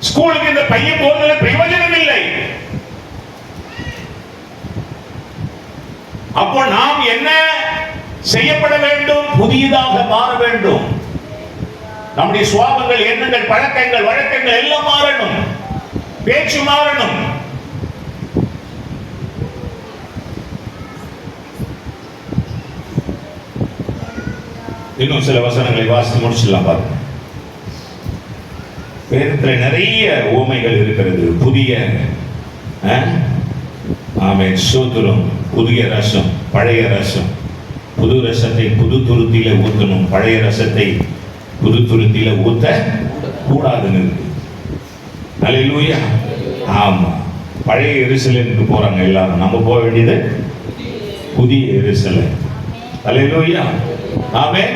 ஸ்கூலுக்கு இந்த பையன் போறதுல பிரயோஜனம் இல்லை. அப்போ நாம் என்ன செய்யப்பட வேண்டும்? புதியதாக மாற வேண்டும். நம்முடைய சுவாபங்கள், எண்ணங்கள், பழக்கங்கள், வழக்கங்கள் எல்லாம் மாறணும். பேச்சு மாறணும். இன்னும் சில வசனங்களை வாசித்து முடிச்சிடலாம் பாருங்க. வேதத்தில் நிறைய உவமைகள் இருக்கிறது. புதிய சோத்துரும், புதிய ரசம், பழைய ரசம். புது ரசத்தை புது துருத்தியில ஊற்றணும், பழைய ரசத்தை புது துருத்தியில ஊத்த கூடாதுன்னு இருக்கு. அல்லேலூயா. ஆமா, பழைய எருசலேமுக்கு போறாங்க எல்லாரும். நம்ம போக வேண்டியது புதிய எருசலேம். அல்லேலூயா. ஆமென்.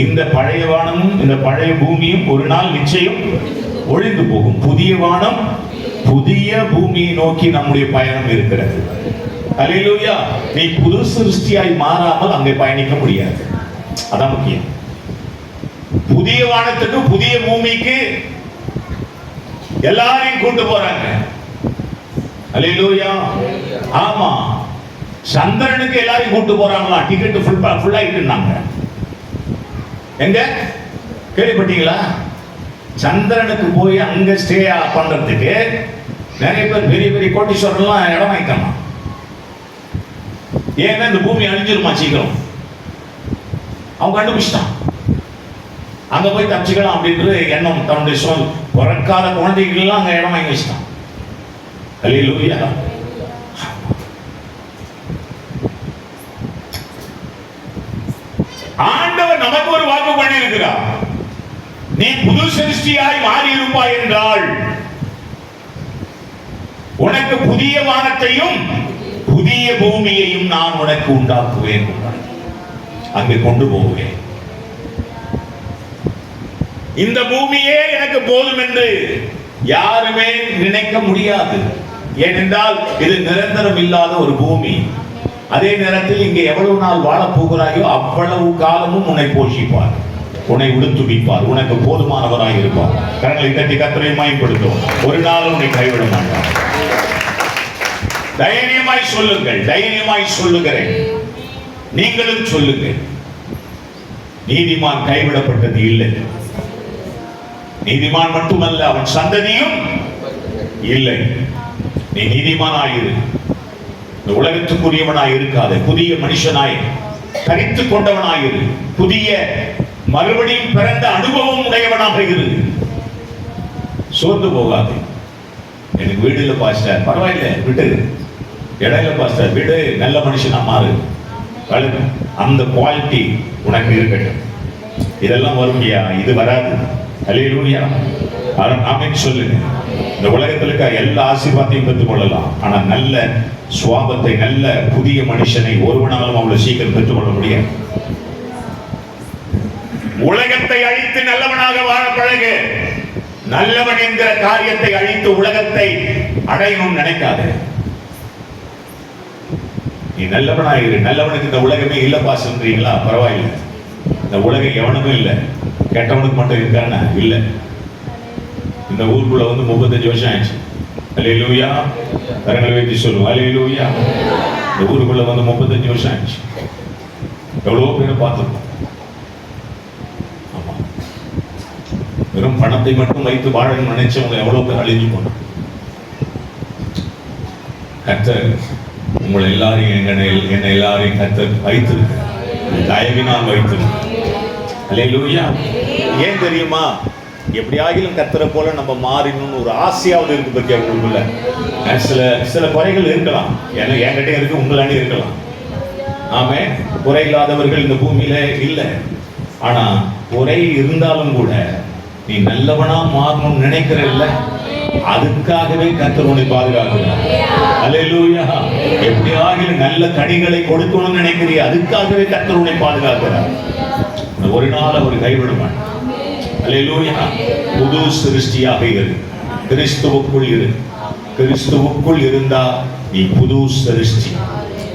இந்த பழைய வானமும் இந்த பழைய பூமியும் ஒரு நாள் நிச்சயம் ஒழிந்து போகும். புதிய வானம், புதிய பூமியை நோக்கி நம்முடைய பயணம் இருக்கிறது. அல்லேலூயா. நீ புது சிருஷ்டியாய் மாறாமல் அங்கே பயணிக்க முடியாது. அதான் முக்கியம். புதிய வானத்துக்கு புதிய பூமிக்கு எல்லாரையும் கூட்டு போறாங்க. அல்லேலூயா. ஆமா, சந்திரனுக்கு எல்லாரையும் கூட்டு போறாங்களா? டிக்கெட் ஃபுல் ஆயிட்டுனாங்க. எங்க கேள்விப்பட்டீங்களா? சந்திரனுக்கு போய் அங்க ஸ்டே பண்றதுக்கு நிறைய பேர் பெரிய பெரிய கோட்டீஸ்வரர்லாம் இடம் வாங்கிட்டாங்க. ஏன்னா இந்த பூமி அழிஞ்சிருமா சீக்கிரம், அவங்க கண்டுபிடிச்சிட்டான். அங்க போய் தப்பிச்சுக்கலாம் அப்படின்றது எண்ணம். தன்னுடைய பிறக்காத குழந்தைகள் அங்க இடம் வாங்கி வச்சுட்டான். அல்லேலூயா. ஆண்டவர் நமக்கு ஒரு வாக்கு பண்ணி இருக்கிறார். நீ புது சிருஷ்டியாய் மாறி இருப்பாய் என்றால் உனக்கு புதிய வானத்தையும் புதிய பூமியையும் நான் உனக்கு உண்டாக்குவேன், அங்கு கொண்டு போவேன். இந்த பூமியே எனக்கு போதும் என்று யாருமே நினைக்க முடியாது. ஏனென்றால் இது நிரந்தரம் இல்லாத ஒரு பூமி. அதே நேரத்தில் இங்கே எவ்வளவு நாள் வாழப் போகிறாயோ அவ்வளவு காலமும் உன்னை போஷிப்பார், உன்னை உடுத்துவிப்பார், உனக்கு போதுமானவராய் இருப்பார். கரங்களை தட்டி கர்த்தரை மகிமைப்படுத்தும். ஒரு நாள் உன்னை கைவிட மாட்டார். தைரியமாய் சொல்லுங்கள், தைரியமாய் சொல்லுகிறேன், நீங்களும் சொல்லுங்கள். நீதிமான் கைவிடப்பட்டது இல்லை. நீதிமான் மட்டுமல்ல, அவன் சந்ததியும் இல்லை. நீ நீதிமானாயிரு, இந்த உலகத்துக்குரியவனாய் இருக்காது, புதிய மனுஷனாய் தரித்துக் கொண்டவனாயிரு, புதிய மறுபடியும் பிறந்த அனுபவம் உடையவனாக இரு. சோர்ந்து போகாது. எனக்கு வீடு இல்லை பாஸ்டர், பரவாயில்லை விட்டு, இடையில பாஸ்டர் வீடு, நல்ல மனுஷனா மாறு, அந்த குவாலிட்டி உனக்கு இருக்கட்டும். இதெல்லாம் வரும்யா, இது வராது. அல்லேலூயா, ஆமென் சொல்லுங்க. இந்த உலகத்தில் இருக்க எல்லா ஆசீர்வாதத்தையும் பெற்றுக் கொள்ளலாம், ஆனா நல்ல சுவாபத்தை, நல்ல புதிய மனுஷனை ஒருவனாலும் அவ்வளவு சீக்கிரம் பெற்றுக்கொள்ள முடியாது. உலகத்தை அழித்து நல்லவனாக வாழ பழகு. நல்லவன் என்கிற காரியத்தை அழித்து உலகத்தை அடையணும் நினைக்காது. நீ நல்லவனாயிரு. நல்லவனுக்கு இந்த உலகமே இல்லப்பா சொல்றீங்களா, பரவாயில்லை. இந்த உலகம் எவனுமே இல்லை, கெட்டவனுக்கு மட்டும் இருக்கான இல்லை. இந்த ஊருக்குள்ள வந்து 35 வருஷம் ஆயிடுச்சு. அல்லேலூயா, கரங்களை வைத்து சொல்லுவோம் அல்லேலூயா. இந்த ஊருக்குள்ள வந்து 35 வருஷம் ஆயிடுச்சு. எவ்வளவு பேரை பார்த்துருக்கோம். ஆமா, வெறும் பணத்தை மட்டும் வைத்து வாழணும்னு நினைச்சவங்க எவ்வளவு பேர் அழிஞ்சு போனாங்க. கர்த்தர் உங்களை எல்லாரையும் என்னை எல்லாரையும் கர்த்தர் வைத்திருக்க, தயவினால் வைத்திருக்க. அல்லேலூயா. ஏன் தெரியுமா? எப்படியாகிலும் கர்த்தரை போல நம்ம மாறினோம்னு ஒரு ஆசையாவது இருக்கு பத்தி அவங்களுக்குள்ள. சில குறைகள் இருக்கலாம், ஏன்னா என்கிட்ட இருக்கு, உங்களாண்ட இருக்கலாம். ஆமே, குறை இல்லாதவர்கள் இந்த பூமியில இல்லை. ஆனா குறை இருந்தாலும் கூட நீ நல்லவனா மாறணும்னு நினைக்கிறல்ல, அதுக்காகவே கர்த்தர் உன்னை பாதுகாக்கிறார். அல்லேலூயா. எப்படியாகிலும் நல்ல கனிகளை கொடுக்கணும்னு நினைக்கிறீ, அதுக்காகவே கர்த்தர் உன்னை பாதுகாக்கிறார். ஒரு நாள் அவர் கைவிட மாட்டார். அல்லேலூயா. புது சிருஷ்டியாக இரு, கிறிஸ்துவுக்குள் இரு. கிறிஸ்துவுக்குள் இருந்தா நீ புது சிருஷ்டி.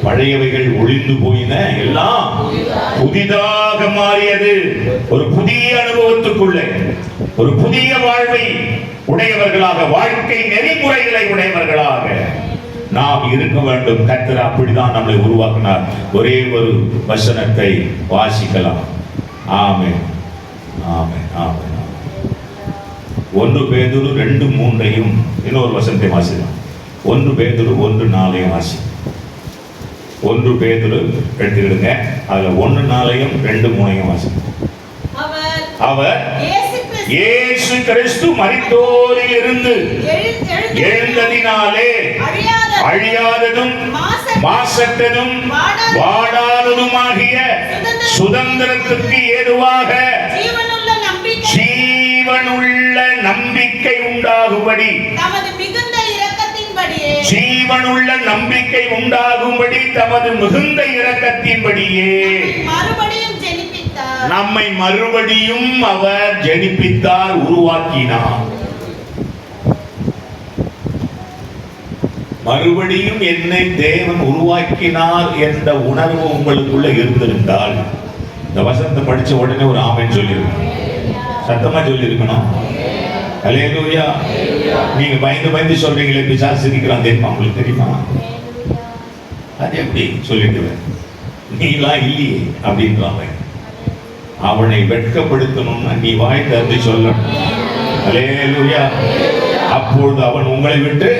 பழையவைகள் ஒளிந்து போயின, எல்லாம் புதிதாக மாறியது. ஒரு புதிய அனுபவத்துக்குள்ளே ஒரு புதிய வாழ்வை உடையவர்களாக, வாழ்க்கை நெறிமுறைகளை உடையவர்களாக நாம் இருக்க வேண்டும். கர்த்தர் அப்படிதான் நம்மளை உருவாக்கினார். ஒரே ஒரு வசனத்தை வாசிக்கலாம். ஆமென், ஆமென், ஆமென். 1 பேதுரு 2:3 இன்னொரு வசனத்தை வாசிக்கலாம். 1 பேதுரு 1:4 வாசி. 1 பேதுரு எடுத்துக்கிடுங்க, அதுல 1:4 2:3 வாசி. அவர் இயேசு கிறிஸ்து மரித்தோரில் இருந்து எழுந்ததினாலே அழியாததும் மாசற்றதும் வாடாததுமாகிய சுதந்திரத்துக்கு ஏதுவாக ஜீவனுள்ள நம்பிக்கை உண்டாகும்படி, ஜீவனுள்ள நம்பிக்கை உண்டாகும்படி தமது மிகுந்த இரக்கத்தின்படியே நம்மை மறுபடியும் அவர் ஜெனிப்பித்தார், உருவாக்கினார். மறுபடியும் என்னை தேவன் உருவாக்கினார் என்ற உணர்வு உங்களுக்குள்ள இருந்திருந்தால் இந்த வசனத்தை படிச்ச உடனே ஒரு ஆமென் சொல்லிருக்கணும், சத்தமா சொல்லிருக்கணும். அல்லேலூயா. நீங்க பயந்து சொல்றீங்களே, பிசாசு சிரிக்கிறான் தெரியுமா? உங்களுக்கு தெரியுமா? அது எப்படி சொல்லிடுவேன், நீலாம் இல்லையே அப்படின்றாங்க. அவனை வெட்கப்படுத்தணும்னா நீ வாய் திறந்து சொல்லணும். அல்லேலூயா. அப்பொழுது அவன் உங்களை விட்டு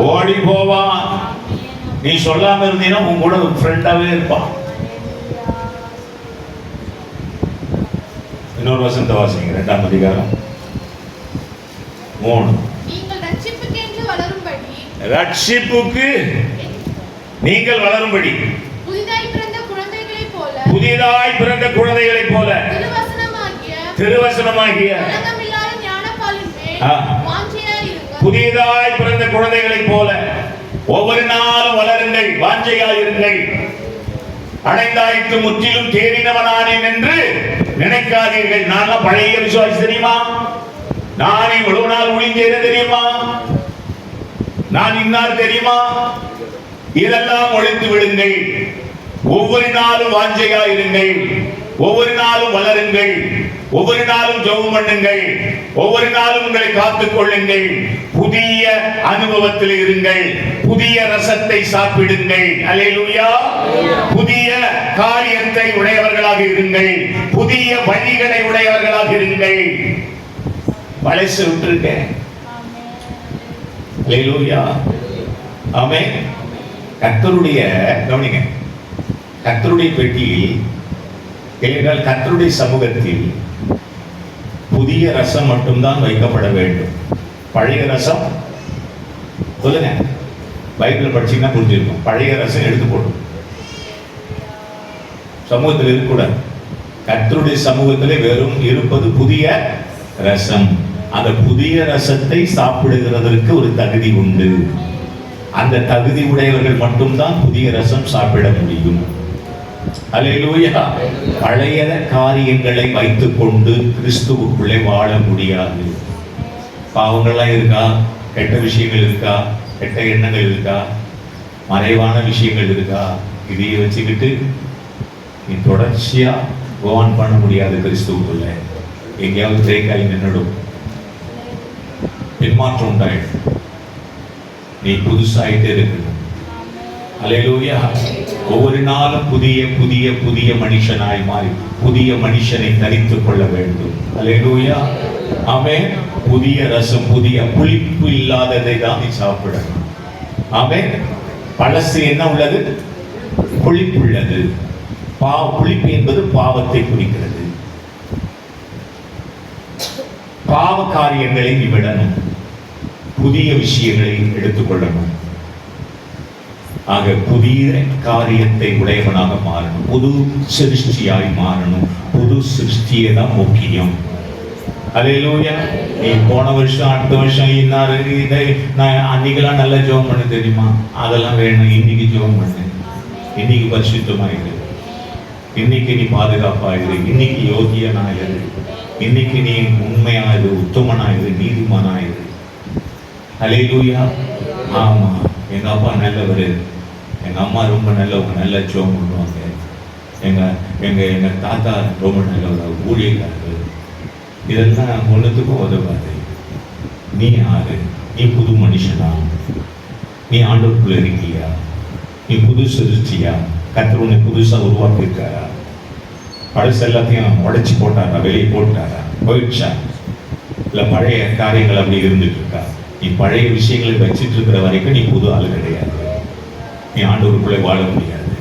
ஓடி போவான். நீ சொல்லாம இருந்தீங்கன்னா உன் கூட ஃப்ரெண்டாவே இருப்பான். இன்னொரு வசனத்தை வாசிங்க, 2ஆம் அதிகாரம் 3. ரட்சிப்புக்கு நீங்கள் வளரும்படி புதிதாய் பிறந்த குழந்தைகளைப் போல திருவசனமாகிய புதியதாய் பிறந்த குழந்தைகளைப் போல ஒவ்வொரு நாளும் வளருங்கள், வாஞ்சையாயிருங்கள். அடைந்தாயிற்று முற்றிலும் தேறினவனானேன் என்று நினைக்காதீர்கள். நான் பழைய விசுவாசி தெரியுமா? நான் இவ்வளவு நாள் ஒளிஞ்சேன் தெரியுமா? நான் இன்னார் தெரியுமா? இதெல்லாம் ஒழித்து விடுங்கள். ஒவ்வொரு நாளும் வாஞ்சையாயிருங்கள், ஒவ்வொரு நாளும் வளருங்கள், ஒவ்வொரு நாளும் ஜெபம் பண்ணுங்கள், ஒவ்வொரு நாளும் உங்களை காத்துக் கொள்ளுங்கள். புதிய அனுபவத்தில் இருங்கள், புதிய ரசத்தை சாப்பிடுங்கள். அல்லேலூயா. புதிய காரியத்தை உடையவர்களாக இருங்கள், புதிய வழிகளை உடையவர்களாக இருங்கள். பழசு விட்டுருங்க. அல்லேலூயா. ஆமென். கர்த்தருடைய கவனிங்க, கர்த்தருடைய பெட்டியில் ஏனென்றால் கர்த்தருடைய சமூகத்தில் புதிய ரசம் மட்டும்தான் வைக்கப்பட வேண்டும். பழைய ரசம் சொல்லுங்க, பைபிள் படிச்சீங்கன்னா புரிஞ்சிருக்கும். பழைய ரசம் எடுத்து போடும், சமூகத்தில் இருக்கக்கூடாது. கர்த்தருடைய சமூகத்திலே வெறும் இருப்பது புதிய ரசம். அந்த புதிய ரசத்தை சாப்பிடுகிறதற்கு ஒரு தகுதி உண்டு. அந்த தகுதி உடையவர்கள் மட்டும்தான் புதிய ரசம் சாப்பிட முடியும். அல்லேலூயா. பழைய காரியங்களை வைத்துக் கொண்டு கிறிஸ்துவுக்குள்ளே வாழ முடியாது. பாவங்கள்லாம் இருக்கா, கெட்ட விஷயங்கள் இருக்கா, கெட்ட எண்ணங்கள் இருக்கா, மறைவான விஷயங்கள் இருக்கா, இதையே வச்சுக்கிட்டு நீ தொடர்ச்சியா கோவான் பண்ண முடியாது. கிறிஸ்துவுக்குள்ள எங்கேயாவது பிரேக் ஆகி நின்றுடும், பின்மாற்றம் உண்டாயிடும். நீ புதுசாயிட்டே இருக்கணும். அல்லேலூயா. ஒவ்வொரு நாளும் புதிய புதிய புதிய மனுஷனாய் மாறி புதிய மனுஷனை தரித்துக் கொள்ள வேண்டும். அல்லேலூயா. ஆமென். புதிய ரசம், புதிய புளிப்பு இல்லாததை தான் நீ சாப்பிடணும். ஆமென். பழசு என்ன உள்ளது? புளிப்பு உள்ளது. புளிப்பு என்பது பாவத்தை குறிக்கிறது. பாவ காரியங்களை நீ விடணும், புதிய விஷயங்களை எடுத்துக்கொள்ளணும். ஆக புதிய காரியத்தை உடையவனாக மாறணும், புது சிருஷ்டியாய் மாறணும். புது சிருஷ்டியே தான் முக்கியம். அல்லேலூயா. நீ போன வருஷம் அடுத்த வருஷம் இன்னாரு இதை நான் அன்னைக்கெல்லாம் நல்லா ஜெபம் பண்ண தெரியுமா, அதெல்லாம் வேணும். இன்னைக்கு ஜெபம் பண்ணு, இன்னைக்கு பரிசுத்தமாயிரு, இன்னைக்கு நீ பாதுகாப்பாயிரு, இன்னைக்கு யோகியனாயிரு, இன்னைக்கு நீ உண்மையாயிரு, உத்தமனாயிரு, நீதிமானாயிரு. அல்லேலூயா. ஆமா, எங்க அப்பா நல்லவர், எங்க அம்மா ரொம்ப நல்லவங்க, நல்ல ஜெபம் பண்ணுவாங்க. எங்க எங்க எங்க தாத்தா ரொம்ப நல்லவர், ஊழியக்காரர். இதெல்லாம் ஒன்றுத்துக்கும் உதவாது. நீ யாரு? நீ புது மனுஷனா? நீ ஆண்டவருக்குள்ள இருக்கியா? நீ புது சிருஷ்டியா? கர்த்தர் உன்னை புதுசா உருவாக்கியிருக்காரா? பழசு எல்லாத்தையும் உடைச்சு போட்டாரா, வெளியே போட்டாரா, போயிடுச்சா? இல்ல பழைய காரியங்கள் அப்படி இருந்துட்டு இருக்கா? நீ பழைய விஷயங்களை வச்சிட்டு இருக்கிற வரைக்கும் நீ புது ஆளு கிடையாது. நீ ஆண்டவருக்குள்ளே வாழ முடியாது.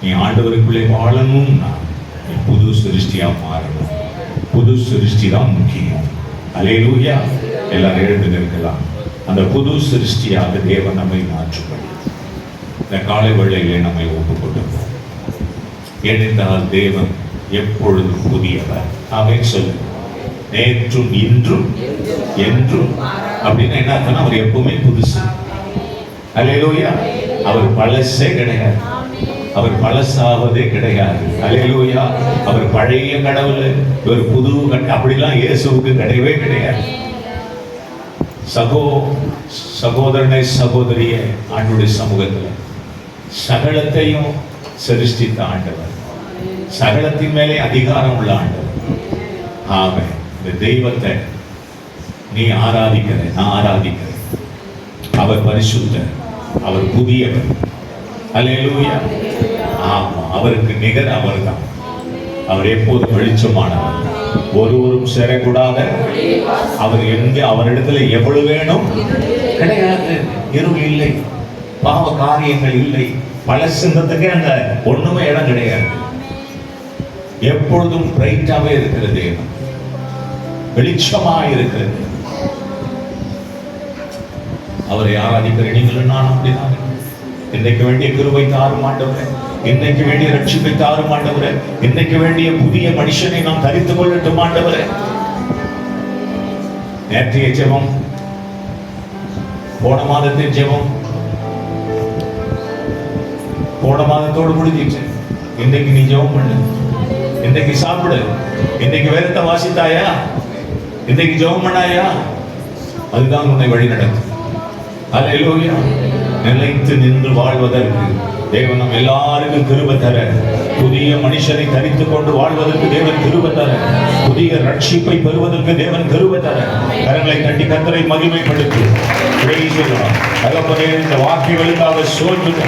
நீ ஆண்டவருக்குள்ளே வாழணும்னா நீ புது சிருஷ்டியா மாறணும். புது சிருஷ்டி தான் முக்கியம். அல்லேலூயா. எல்லாரும் எழுந்து நிற்கலாம். அந்த புது சிருஷ்டியாக தேவன் நம்மை மாற்றும்படி இந்த காலை வேளையிலே நம்மை ஒப்புக் கொண்டிருப்போம். ஏனென்றால் தேவன் எப்பொழுதும் புதியவர். அவன் சொல்லு, நேற்றும் இன்றும் என்றும். அப்படின்னா என்ன அர்த்தம்னா அவர் எப்பவுமே புதுசு. அல்லேலூயா. அவர் பழசே கிடையாது, அவர் பழசாவதே கிடையாது. அல்லேலூயா. அவர் பழைய கடவுள், இவர் புது அப்படிலாம் இயேசுவுக்கு கிடையவே கிடையாது. சகோதரனை சகோதரிய ஆண்டுடைய சமூகத்தில் சகலத்தையும் சிருஷ்டித்த ஆண்டவர், சகலத்தின் மேலே அதிகாரம் உள்ள ஆண்டவர். ஆமென். இந்த தெய்வத்தை நீ ஆராதிக்கிற, நான் ஆராதிக்கிறேன். அவர் பரிசுத்தர், அவர் புதியவர். அல்லேலூயா. ஆமா, அவருக்கு நிகர் அவர்தான். அவர் எப்போது வெளிச்சமானவர், ஒருவரும் சேரக்கூடாத. அவர் எங்க அவரிடத்துல எவ்வளவு வேணும் கிடையாது. இருள் இல்லை, பாவ காரியங்கள் இல்லை, பழசுன்றதுக்கே அந்த ஒண்ணுமே இடம் கிடையாது. எப்பொழுதும் பிரைட்டாவே இருக்கிறது, வெளிச்சமா இருக்கிறது. அவரை ஆராதிக்கிற நீங்களும் நான் அப்படிதான். இன்னைக்கு வேண்டிய கிருபை தாரும் ஆண்டவரே, இன்னைக்கு வேண்டிய ரட்சிப்பை தாரும் ஆண்டவரே, இன்னைக்கு வேண்டிய புதிய மனுஷனை நாம் தரித்துக் கொள்ளட்டும் ஆண்டவரே. நேற்றைய ஜெபம், போன மாதத்தின் ஜெபம் போன மாதத்தோடு முடிஞ்சிச்சு. இன்னைக்கு நீ ஜெபம் பண்ணு, இன்னைக்கு சாப்பிடு, இன்னைக்கு வேதத்தை வாசித்தாயா, இன்னைக்கு ஜெபம் பண்ணாயா, அதுதான் உன்னை வழி நடக்கும். அல்லேலூயா. நிலைத்து நின்று வாழ்வதற்கு தேவன் நம் எல்லாருக்கும் கிருபை தர, புதிய மனுஷனை தரித்துக் கொண்டு வாழ்வதற்கு தேவன் கிருபை தர, புதிய ரட்சிப்பை பெறுவதற்கு தேவன் கிருபை தர. கரங்களை தட்டி கர்த்தரை மகிமைப்படுத்தி தகப்பனே, இந்த வார்த்தைகளுக்காக சோற்றுங்க.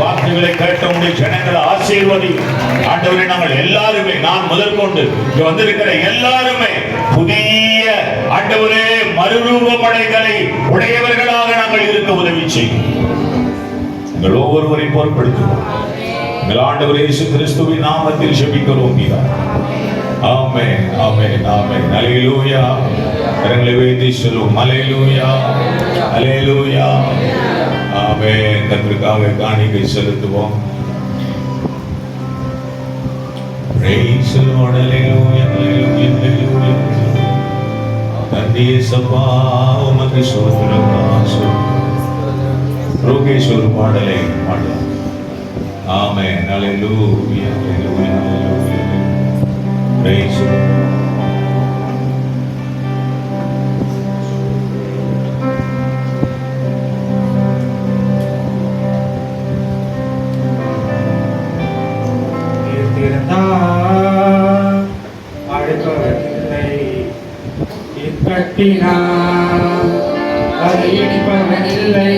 வார்த்தைகளை கேட்டவுடைய ஜனங்களை ஆசீர்வதியும் ஆண்டவரே. நாங்கள் எல்லாருமே, நான் முதல் கொண்டு வந்திருக்கிற எல்லாருமே புதிய ஆண்டவரே மறுரூபமடைகளை உடையவர்களாக நாங்கள் இருக்க உதவி செய்யும். எங்கள் ஒவ்வொருவரை பொறுப்படுத்துவோம். எங்கள் ஆண்டவர் இயேசு கிறிஸ்துவின் நாமத்தில் ஜெபிக்கிறோம். ஆமென், ஆமென், ஆமென். அல்லேலூயா. கரங்களை உயர்த்தி சொல்லுவோம். அல்லேலூயா, அல்லேலூயா, ஆமென். கர்த்தருக்காக காணிக்கை செலுத்துவோம். Praise the Lord. Hallelujah, hallelujah, hallelujah. நன்றி இயேசுப்பா, உமக்கு ஸ்தோத்திரம். ரோகேஷ் ஒரு பாடலை பாடலாம். ஆமென். ஹல்லேலூயா, ஹல்லேலூயா, ஹல்லேலூயா. Praise the Lord. அதை இடிப்பவனில்லை,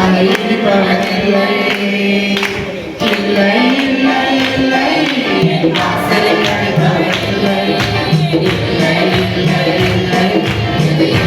அதை இடிப்பவனில்லை, இல்லை, இல்லை, இல்லை, வாசலை அடிப்பவனில்லை, இல்லை, இல்லை, இல்லை, இல்லை, இல்லை,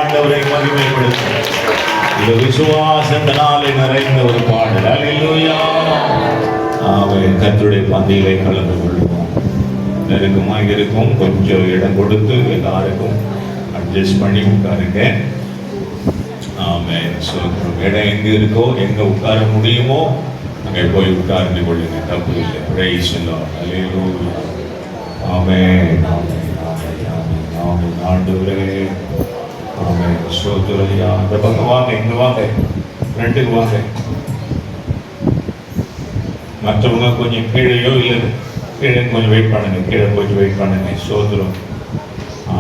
ஆண்டவரை மகிமைப்படுத்தும். இது விசுவாசத்தினாலே நிறைந்த ஒரு பாடல். அல்லேலூயா. ஆமென். கர்த்தருடைய பந்தியிலே கலந்து கொள்வோம். நெருக்கமாக இருக்கும், கொஞ்சம் இடம் கொடுத்து எல்லாருக்கும் அட்ஜஸ்ட் பண்ணி உட்காருங்க. ஆமென். இடம் எங்க இருக்கோ, எங்க உட்கார முடியுமோ அங்கே போய் உட்கார்ந்து கொள்ளுங்க, தப்பு இல்லை. Praise the lord. அல்லேலூயா. ஆமென். ஆமென். ஆமென். ஆமென். ஆமென். ஆண்டவரே ஆமென். ஸ்தோத்திரையா. அந்த பக்கம் வாங்க, இங்க வாங்க, ஃப்ரண்ட்டுக்கு வாங்க. மற்றவங்க கொஞ்சம் கீழேயோ இல்லை கீழே கொஞ்சம் வெயிட் பண்ணுங்க, கீழே கொஞ்சம் வெயிட் பண்ணுங்க. ஸ்தோத்திரம்.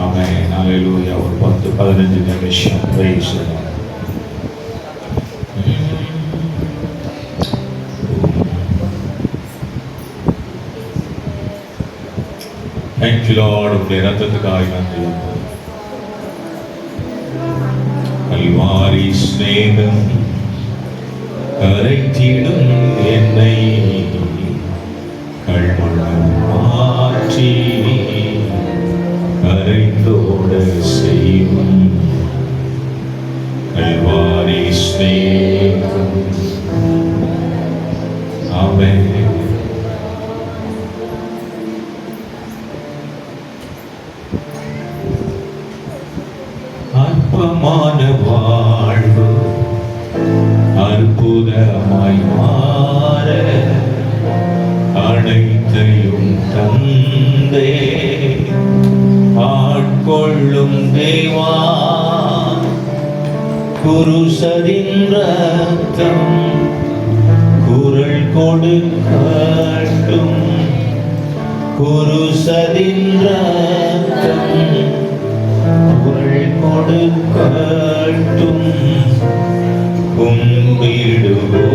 ஆமென். அல்லேலூயா. ஒரு 10-15 நிமிஷம். Price the Lord. Thank you Lord. உடைய இரத்தத்துக்காக நன்றி. கல்வாரி ஸ்நேகம் கரைத்திடும் என்னை கள்மணம் மாற்றி கரைந்தோட செய்யும் கல்வாரி ஸ்நேகம். ஆமென். அற்பமான வாழ்வு அற்புதமாய் மாற அனைத்தையும் தந்தே ஆட்கொள்ளும் தேவா. குருசரின் ரத்தம் குரல் கொடுக்கட்டும். குருசரின் ரத்தம் குரல் கொடுக்கட்டும். கும்பிடுவோரை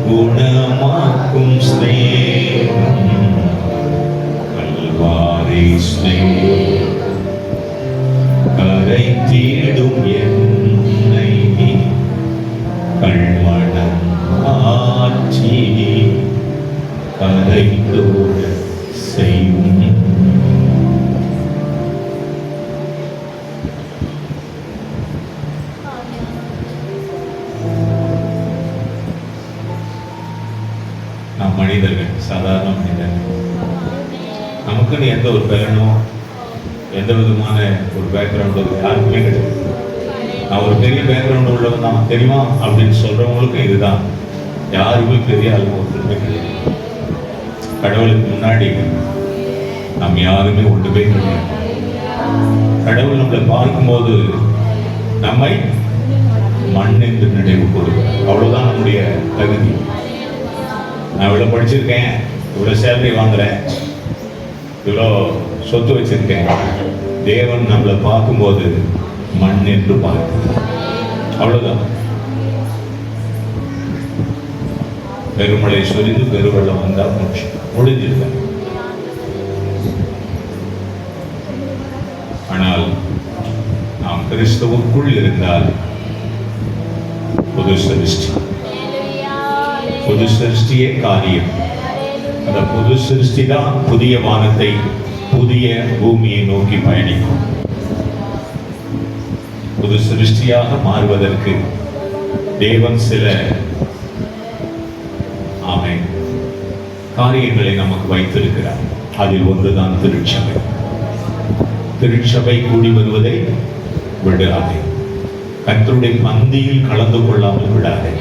குணமாக்கும் ஸ்நேகம் கல்வாரி ஸ்நேகம் கரைத்திடும் என்னை கள்மணம் மாற்றி கரைத்தோட செய்யும். மனிதர்கள், சாதாரண மனிதர்கள், நமக்குன்னு எந்த ஒரு பெயனோ எந்த விதமான ஒரு பேக்ரவுண்ட் யாருக்குமே கிடையாது. நான் ஒரு பெரிய பேக்ரவுண்ட் உள்ளவன் தான் தெரியுமா அப்படின்னு சொல்றவங்களுக்கு இதுதான். யாருமே பெரிய ஆளுங்க ஒன்றுமே கிடையாது. கடவுளுக்கு முன்னாடி நம்ம யாருமே ஒன்றுமே கிடையாது. கடவுள் நம்மளை பார்க்கும்போது நம்மை மண் என்று நினைவு கூறுவார். அவ்வளவுதான் நம்முடைய தகுதி. நான் இவ்வளோ படிச்சிருக்கேன், இவ்வளோ சேலரி வாங்குறேன், இவ்வளோ சொத்து வச்சிருக்கேன். தேவன் நம்மளை பார்க்கும்போது மண் என்று பார்க்கிறார். அவ்வளோதான். பெருமழை சொரிந்து பெருவெள்ளம் வந்தால் முடிஞ்சிருக்க. ஆனால் நாம் கிறிஸ்துவுக்குள் இருந்தால் புது சிருஷ்டி. புது சிருஷ்டியே காரியம். அந்த புது சிருஷ்டி தான் புதிய வானத்தை புதிய பூமியை நோக்கி பயணிக்கும். புது சிருஷ்டியாக மாறுவதற்கு தேவன் சில காரியங்களை நமக்கு வைத்திருக்கிறார். அதில் ஒன்றுதான் திருச்சபை. திருச்சபை கூடி வருவதை விடாதே. கர்த்தருடைய பந்தியில் கலந்து கொள்ளாமல் விடாதே.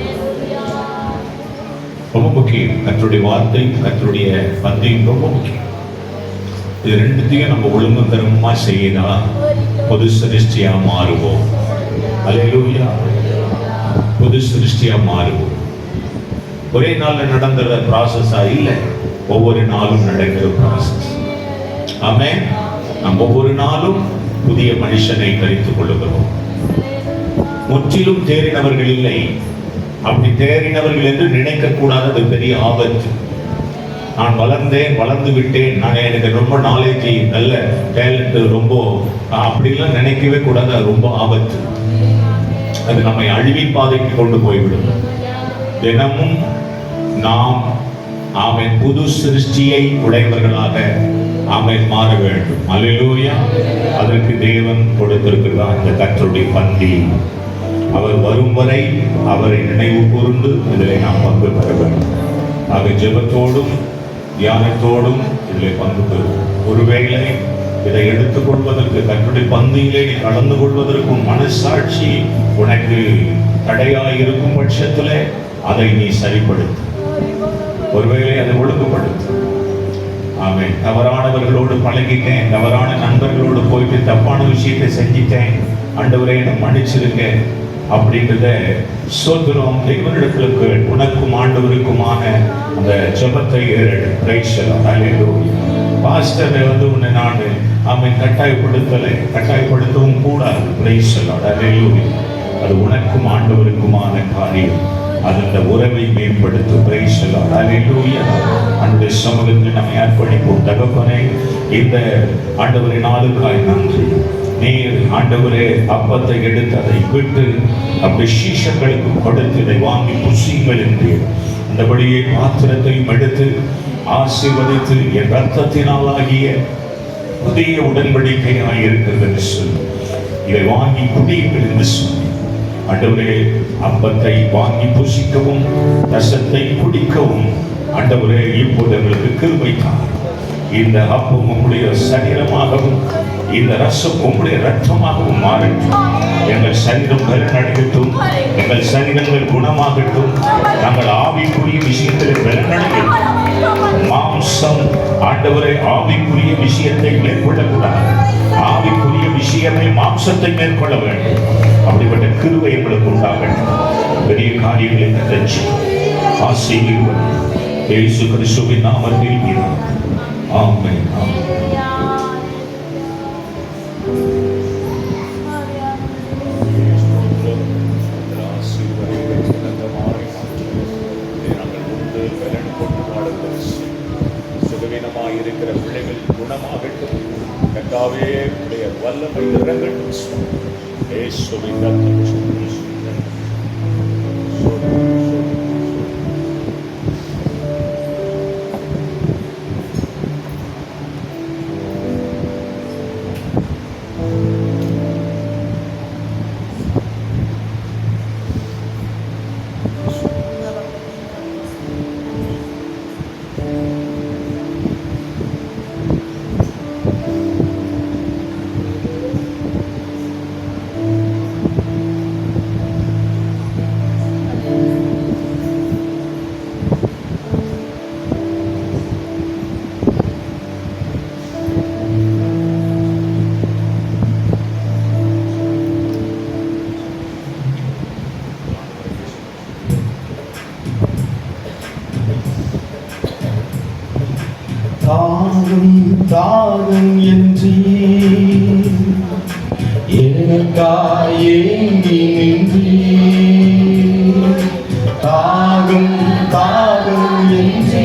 ரொம்ப முக்கியம். கர்த்தருடைய வார்த்தை, கர்த்தருடைய பந்தியும் ரொம்ப முக்கியம். இது ரெண்டுத்தையும் நம்ம ஒழுங்கு தரமா செய்யனா புது சிருஷ்டியா மாறுவோம். அல்லேலூயா. புது சிருஷ்டியா மாறுவோம். ஒரே நாள்ல நடந்துற ப்ராசஸா இல்லை, ஒவ்வொரு நாளும் நடக்கிற ப்ராசஸ். ஆமென். நாம் ஒவ்வொரு நாளும் புதிய மனுஷனை தரித்துக் கொள்ளுகிறோம். முற்றிலும் தேறினவர்கள் இல்லை. அப்படி தேறினவர்கள் என்று நினைக்க கூடாது. பெரிய ஆபத்து. நான் வளர்ந்தேன், வளர்ந்து விட்டேன், நான் எனக்கு ரொம்ப நாலேஜ், நல்ல டேலண்ட், ரொம்ப அப்படிலாம் நினைக்கவே கூடாது. அது ரொம்ப ஆபத்து. அது நம்மை அழிவி பாதைக்கு கொண்டு போய்விடும். தினமும் நாம் புது சிருஷ்டியை உடையவர்களாக ஆமென், மாற வேண்டும். அல்லேலூயா. அதற்கு தேவன் கொடுத்திருக்கிறார் இந்த கர்த்தருடைய பந்தி. அவர் வரும் வரை அவரை நினைவு கூர்ந்து இதிலே நாம் பங்கு பெற வேண்டும். ஆக ஜெபத்தோடும் தியானத்தோடும் இதில் பங்கு பெறும். ஒருவேளை இதை எடுத்துக்கொள்வதற்கு கர்த்தருடைய பந்தியிலே நீ கலந்து கொள்வதற்கும் மனசாட்சி உனக்கு தடையாயிருக்கும் பட்சத்தில் அதை நீ சரிப்படுத்து. ஒருவேளை அதை ஒழுங்குபடுத்து. ஆமென். தவறானவர்களோடு பழகிட்டேன், தவறான நண்பர்களோடு போயிட்டு தப்பான விஷயத்தை செஞ்சிட்டேன், ஆண்டவரே என்னை மன்னிச்சிருங்க அப்படின்றத சோதனம் தேவனிடத்திற்கு உனக்கும் ஆண்டவருக்குமான அந்த ஜெபத்தை ஏறெடு. Price the lord. ஹல்லேலூயா. பாஸ்டரை உன்னை நான் கட்டாயப்படுத்தவும் கூடாது. Praise the lord. ஹல்லேலூயா. அது உனக்கும் ஆண்டவருக்குமான காரியம். அது அந்த உறவை மேம்படுத்தும். Praise the lord. ஹல்லேலூயா. அன்றைய சமூகத்தில் நம்மை அர்ப்பணிப்போம். தகப்பனே, இந்த ஆண்டவரை நாளுக்காய் நன்றி. நீர் ஆண்டவரே அப்பத்தை எடுத்து அதை விட்டு அப்படி சீஷர்களுக்கு கொடுத்து இதை வாங்கி புசியுங்கள் என்று அந்தபடியே பாத்திரத்தையும் எடுத்து ஆசீர்வதித்து என் ரத்தத்தினாலாகிய புதிய உடன்படிக்கையாய் இருக்கிறது என்று சொல்லி இதை வாங்கி குடியுங்கள் என்று சொல்லி ஆண்டவரே அப்பத்தை வாங்கி புசிக்கவும் ரசத்தை குடிக்கவும் ஆண்டவரே இப்போது எங்களுக்கு கிருபை தாரும். இந்த அப்பம் உங்களுடைய சரீரமாகவும் இந்த ரசம் உங்களுடைய ரத்தமாகவும் மாறட்டும். எங்கள் சரீரம் பலனடையட்டும், எங்கள் சரீரங்கள் குணமாகட்டும், நாங்கள் ஆவிக்குரிய விஷயத்தில் பலனடையட்டும். மாம்சம் ஆண்டவரை ஆவிக்குரிய விஷயத்தை மேற்கொள்ளக்கூடாது. ஆவிக்குரிய விஷயமே மாம்சத்தை மேற்கொள்ள வேண்டும். அப்படிப்பட்ட கிருபை எங்களுக்கு உண்டாகட்டும். பெரிய காரியங்களை நிகழ்ச்சி ஆசீர்வதி இயேசு கிறிஸ்துவின் நாமத்தில். ஆமென். இருக்கிற பிள்ளைகள் குணமாகட்டும். கர்த்தாவே உடைய வல்லமை இறங்கட்டும். இயேசுவின் ரத்தம் தாகம் என்று எனக்காய் ஏங்கி நின்றி தாகம் என்று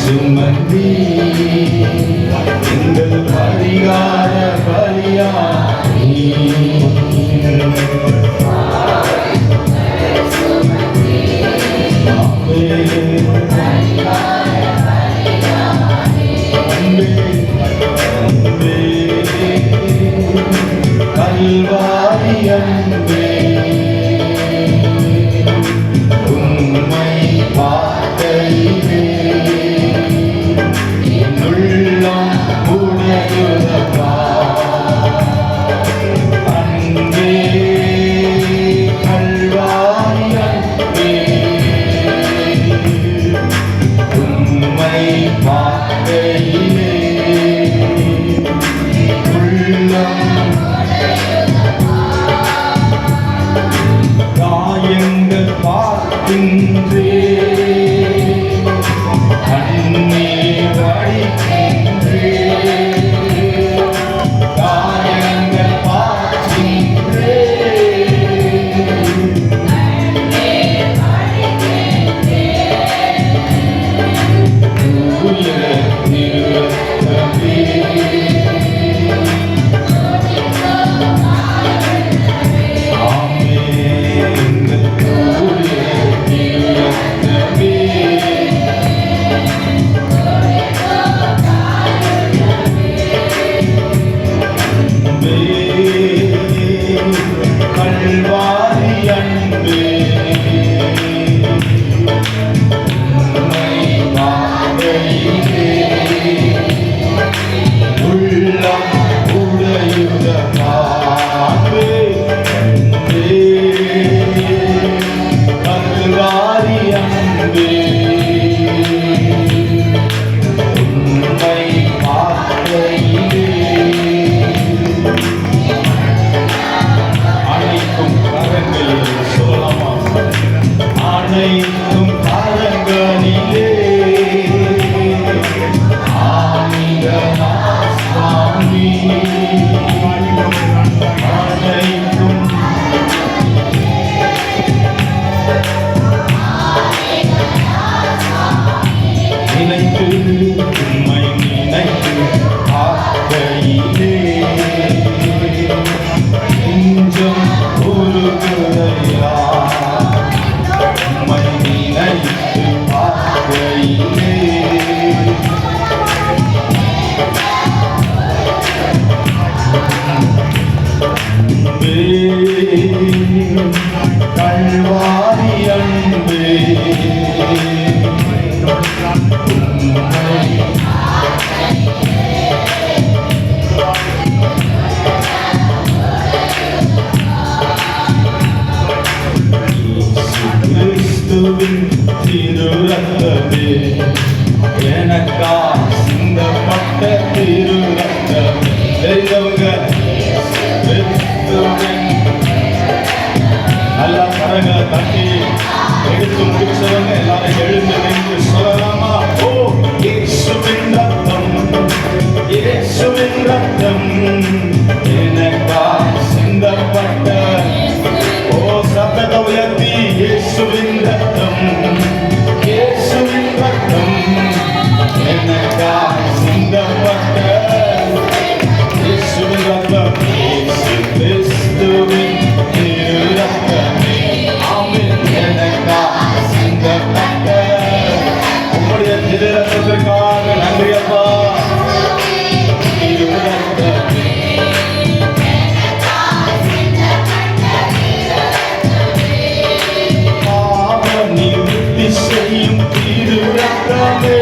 சுமந்தி எங்கள் பரிகார பலியா உம்மை பார்க்கையிலே உள்ளம் உடையுதப்பா. அன்பே கல்வாரி அன்பே உம்மை பார்க்கையிலே உள்ளம் காயங்கள் பார்க்கின்றே கண்ணீர் வடிக்கின்றே காயங்கள் பார்க்கின்றே தூய திருரத்தமே ஆமென். அனைத்தும் கரங்களிலே ஆனந்தமா சுவாமி அனைத்தும் நினைத்து உம்மை நினைத்து பார்க்கையிலே நெஞ்சம் உருகுதையா உம்மை நினைத்து பார்க்கையிலே அன்பே, கல்வாரி அன்பே கிறிஸ்துவின் திருரத்தமே எனக்காய் சிந்தப்பட்ட திருரத்தமே தெரிந்தவங்க கிறிஸ்துவின் நல்ல கரங்களை தட்டி எடுத்து முடிச்சவங்க எல்லாரும் எழுந்து நின்று சொல்லலாமா? ஓ இயேசுவின் ரத்தம், இயேசுவின் ரத்தம் எனக்காய் சிந்தப்பட்ட. ஓ சத்தத்தை உயர்த்தி இயேசுவின் ரத்தம், இயேசுவின் ரத்தம் எனக்காய் சிந்தப்பட்ட. இயேசுவின் ரத்தம், இயேசு கிறிஸ்துவின் திரு ரத்தமே ஆமென் எனக்காய் சிந்தப்பட்ட. உம்முடைய திரு ரத்தத்திற்காக நன்றி அப்பா. திரு ரத்தமே பாவ நிவர்த்தி செய்யும் திரு ரத்தமே